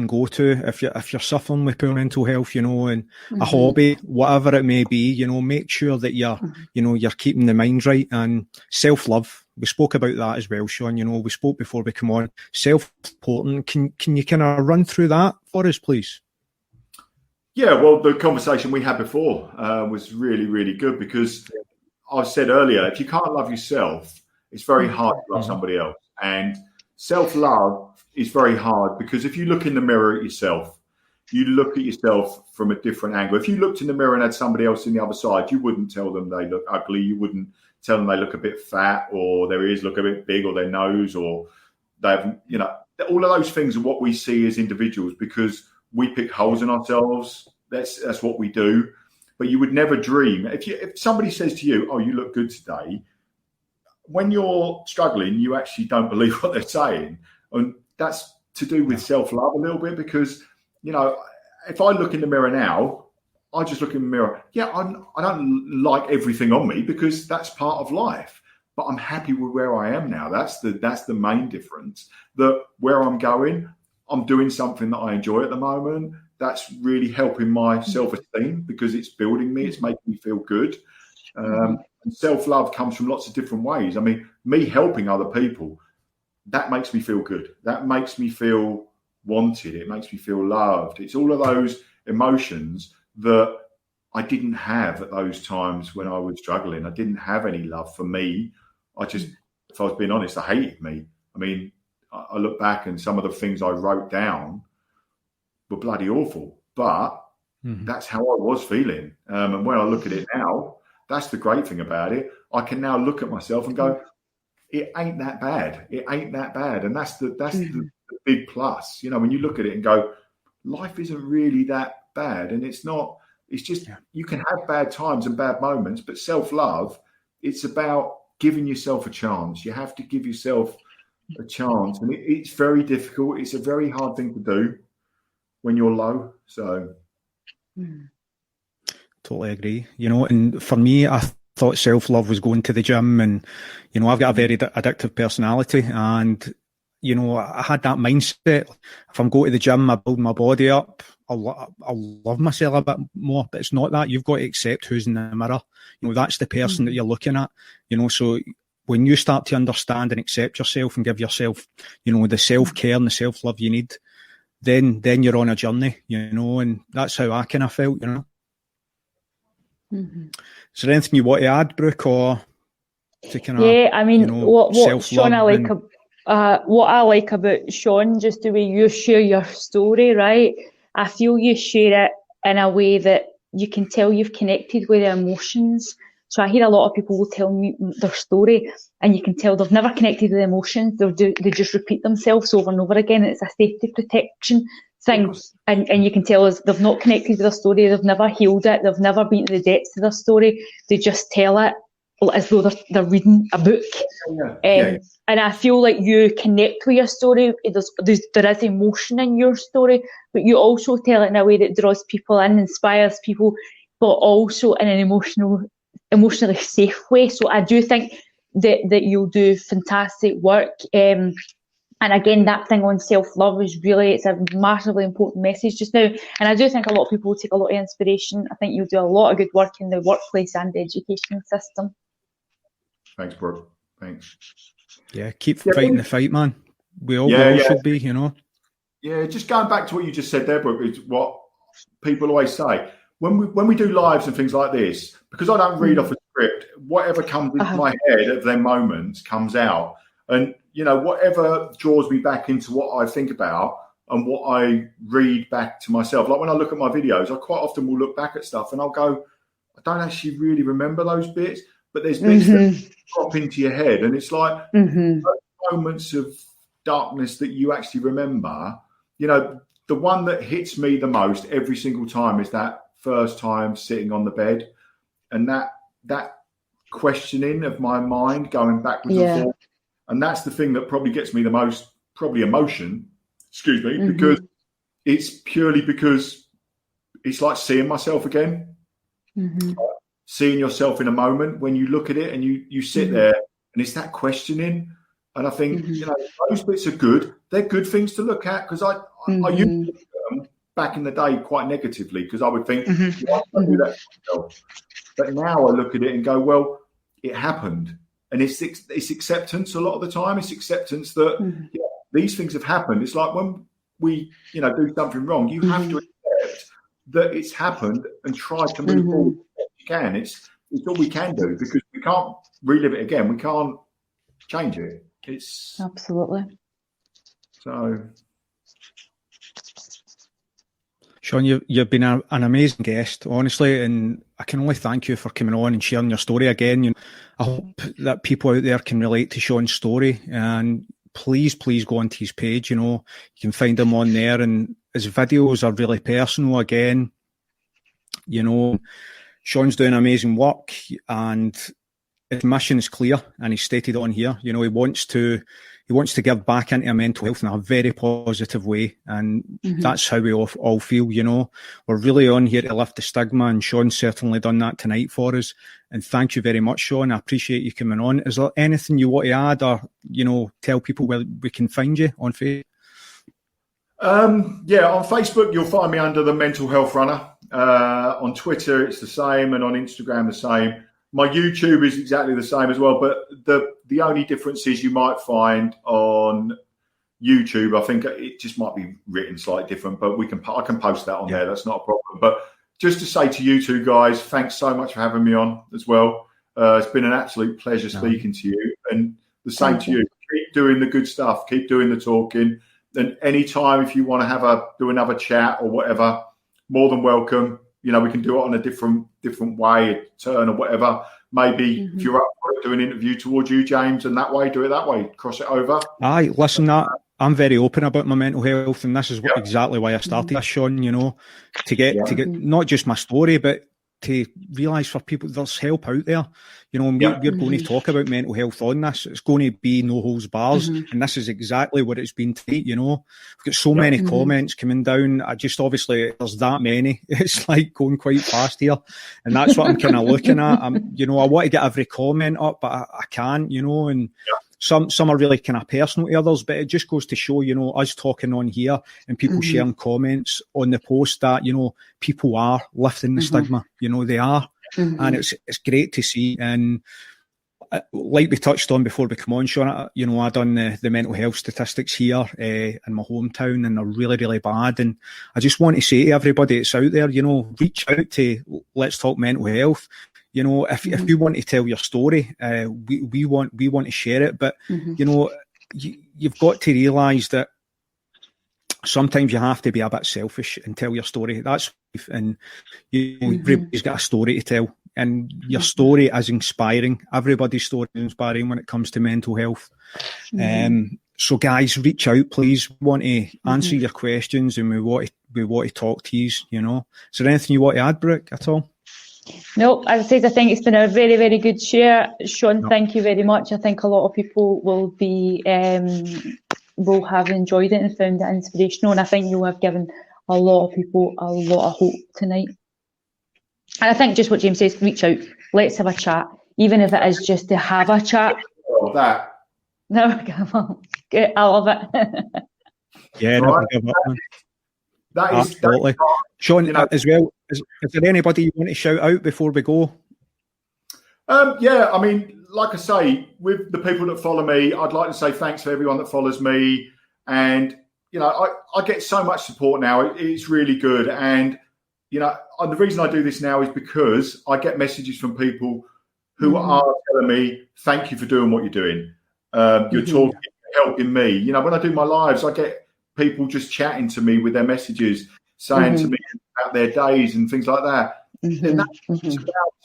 go to if you're suffering with poor mental health, you know, and a hobby, whatever it may be. You know, make sure that you're keeping the mind right, and self-love. We spoke about that as well, Shawn. You know, we spoke before we come on. Self-important. Can you kind of run through that for us, please? Yeah, well, the conversation we had before was really, really good, because I said earlier, if you can't love yourself, it's very hard to love somebody else. And self-love is very hard, because if you look in the mirror at yourself, you look at yourself from a different angle. If you looked in the mirror and had somebody else in the other side, you wouldn't tell them they look ugly. You wouldn't tell them they look a bit fat, or their ears look a bit big, or their nose, or they have, you know, all of those things are what we see as individuals, because we pick holes in ourselves. That's what we do. But you would never dream. If somebody says to you, "Oh, you look good today," when you're struggling, you actually don't believe what they're saying. And that's to do with self-love a little bit, because, you know, if I look in the mirror now, I just look in the mirror. Yeah, I don't like everything on me, because that's part of life. But I'm happy with where I am now. That's the main difference. That where I'm going, I'm doing something that I enjoy at the moment. That's really helping my self-esteem, because it's building me. It's making me feel good. And self-love comes from lots of different ways. I mean, me helping other people, that makes me feel good. That makes me feel wanted. It makes me feel loved. It's all of those emotions that I didn't have at those times when I was struggling. I didn't have any love for me. I just, if I was being honest, I hated me. I mean, I look back and some of the things I wrote down were bloody awful, but that's how I was feeling. And when I look at it now, that's the great thing about it. I can now look at myself and go, it ain't that bad. It ain't that bad. And that's the big plus. You know, when you look at it and go, life isn't really that bad. And it's not, it's just, you can have bad times and bad moments, but self-love, it's about giving yourself a chance. You have to give yourself a chance. And it's very difficult. It's a very hard thing to do when you're low. So totally agree. You know, and for me, I thought self-love was going to the gym, and, you know, I've got a very addictive personality, and, you know, I had that mindset. If I'm going to the gym, I build my body up, I'll love myself a bit more. But it's not that. You've got to accept who's in the mirror. You know, that's the person that you're looking at. You know, so when you start to understand and accept yourself and give yourself, you know, the self-care and the self-love you need, then you're on a journey, you know, and that's how I kind of felt, you know. Is there anything you want to add, Brooke, or to kind of, I mean, you know, what Shawn, what I like about Shawn, just the way you share your story, right? I feel you share it in a way that you can tell you've connected with the emotions. So I hear a lot of people will tell me their story, and you can tell they've never connected with emotions. They just repeat themselves over and over again. It's a safety protection thing. And you can tell us they've not connected with their story. They've never healed it. They've never been to the depths of their story. They just tell it as though they're reading a book. And I feel like you connect with your story. There is emotion in your story, but you also tell it in a way that draws people in, inspires people, but also in an emotionally safe way. So I do think that you'll do fantastic work. And again, that thing on self-love it's a massively important message just now. And I do think a lot of people will take a lot of inspiration. I think you'll do a lot of good work in the workplace and the education system. Thanks, Brooke. Thanks. Yeah, keep fighting the fight, man. We all should be, you know. Yeah, just going back to what you just said there, Brooke, is what people always say. When we do lives and things like this, because I don't read off a script, whatever comes into my head at them moments comes out. And, you know, whatever draws me back into what I think about, and what I read back to myself. Like when I look at my videos, I quite often will look back at stuff and I'll go, I don't actually really remember those bits, but there's bits that drop into your head, and it's like those moments of darkness that you actually remember. You know, the one that hits me the most every single time is that first time sitting on the bed, and that questioning of my mind going backwards and forth. And that's the thing that probably gets me the most, probably emotion, because it's purely because it's like seeing myself again, seeing yourself in a moment when you look at it and you sit there, and it's that questioning. And I think, you know, those bits are good. They're good things to look at, because I used to look at them back in the day quite negatively, because I would think, why would I do that to myself? But now I look at it and go, well, it happened. And it's acceptance a lot of the time. It's acceptance that these things have happened. It's like when we, you know, do something wrong, you have to accept that it's happened and try to move forward as you can. It's all we can do, because we can't relive it again. We can't change it. It's absolutely. So, Shawn, you've been an amazing guest, honestly, and I can only thank you for coming on and sharing your story again. You know, I hope that people out there can relate to Shawn's story, and please go onto his page. You know, you can find him on there, and his videos are really personal. Again, you know, Shawn's doing amazing work, and his mission is clear, and he's stated on here. You know, he wants to give back into mental health in a very positive way, and that's how we all feel. You know, we're really on here to lift the stigma, and Shawn's certainly done that tonight for us. And thank you very much, Shawn. I appreciate you coming on. Is there anything you want to add, or, you know, tell people where we can find you on Facebook? On Facebook you'll find me under the Mental Health Runner. On Twitter it's the same, and on Instagram the same. My YouTube is exactly the same as well, but the only difference is you might find on YouTube, I think it just might be written slightly different, but I can post that on there. That's not a problem. But just to say to you two guys, thanks so much for having me on as well. It's been an absolute pleasure speaking to you, and the same to you. Keep doing the good stuff. Keep doing the talking. And anytime if you want to do another chat or whatever, more than welcome. You know, we can do it on a different way, turn or whatever. Maybe if you're up for it, do an interview towards you, James, and that way, do it that way. Cross it over. Aye, listen, I'm very open about my mental health, and this is exactly why I started this, Shawn. You know, to get not just my story, but to realise for people there's help out there. You know, and we're going to talk about mental health on this. It's going to be no holds bars, and this is exactly what it's been tonight. You know, we've got so many comments coming down. I just, obviously there's that many. It's like going quite fast here, and that's what I'm kind of looking at. You know, I want to get every comment up, but I can't. You know, and some are really kind of personal to others, but it just goes to show, you know, us talking on here and people sharing comments on the post that, you know, people are lifting the stigma. You know, they are. And it's great to see. And like we touched on before we come on, Shawn, you know, I done the mental health statistics here in my hometown, and they're really, really bad. And I just want to say to everybody that's out there, you know, reach out to Let's Talk Mental Health. You know, if you want to tell your story, we want to share it. But you know, you've got to realise that sometimes you have to be a bit selfish and tell your story. That's life, and you know, everybody's got a story to tell, and your story is inspiring. Everybody's story is inspiring when it comes to mental health. So guys, reach out, please. We want to answer your questions, and we want to talk to you. You know, is there anything you want to add, Brooke, at all? No, as I said, I think it's been a very, very good share. Shawn, thank you very much. I think a lot of people will have enjoyed it and found it inspirational, and I think you have given a lot of people a lot of hope tonight. And I think just what James says, reach out, let's have a chat, even if it is just to have a chat. Oh, that. No, come on. Good, I love it. Yeah, no, that is absolutely. Shawn, you know, as well, is there anybody you want to shout out before we go? I mean, like I say, with the people that follow me, I'd like to say thanks to everyone that follows me. And, you know, I get so much support now. It's really good. And, you know, the reason I do this now is because I get messages from people who are telling me, thank you for doing what you're doing. You're talking, helping me. You know, when I do my lives, I get people just chatting to me with their messages, saying to me about their days and things like that. And it's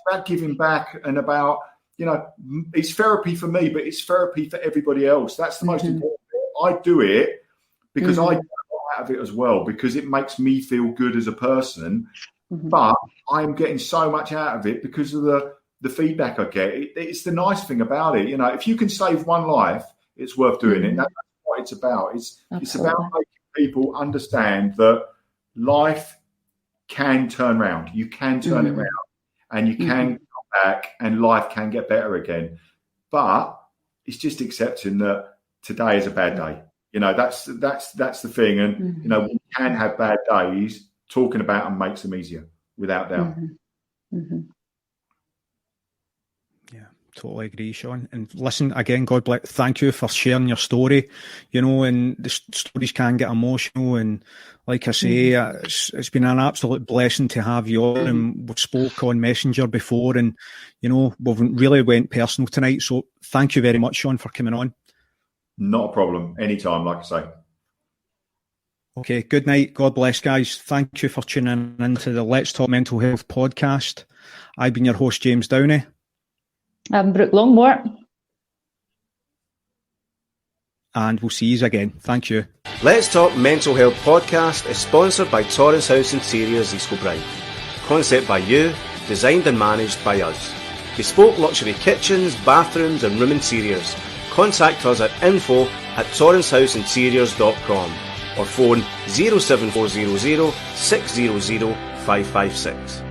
about giving back, and about, you know, it's therapy for me, but it's therapy for everybody else. That's the most important thing. I do it because I get a lot out of it as well, because it makes me feel good as a person. But I'm getting so much out of it because of the feedback I get. It's the nice thing about it. You know, if you can save one life, it's worth doing it. That's what it's about. It's about making people understand that life can turn around. You can turn it around, and you can come back, and life can get better again. But it's just accepting that today is a bad day. You know, that's the thing. And you know, we can have bad days. Talking about them makes them easier, without doubt. Yeah, totally agree, Shawn. And listen, again, God bless. Thank you for sharing your story. You know, and the stories can get emotional. And like I say, it's been an absolute blessing to have you on. And we've spoke on Messenger before, and you know, we've really went personal tonight. So thank you very much, Shawn, for coming on. Not a problem. Anytime, like I say. Okay, good night. God bless, guys. Thank you for tuning into the Let's Talk Mental Health podcast. I've been your host, James Downey. I'm Brooke Longmore. And we'll see you again. Thank you. Let's Talk Mental Health podcast is sponsored by Torrance House Interiors, East Kilbride. Concept by you, designed and managed by us. Bespoke luxury kitchens, bathrooms and room interiors. Contact us at info@torrancehouseinteriors.com or phone 07400 600 556.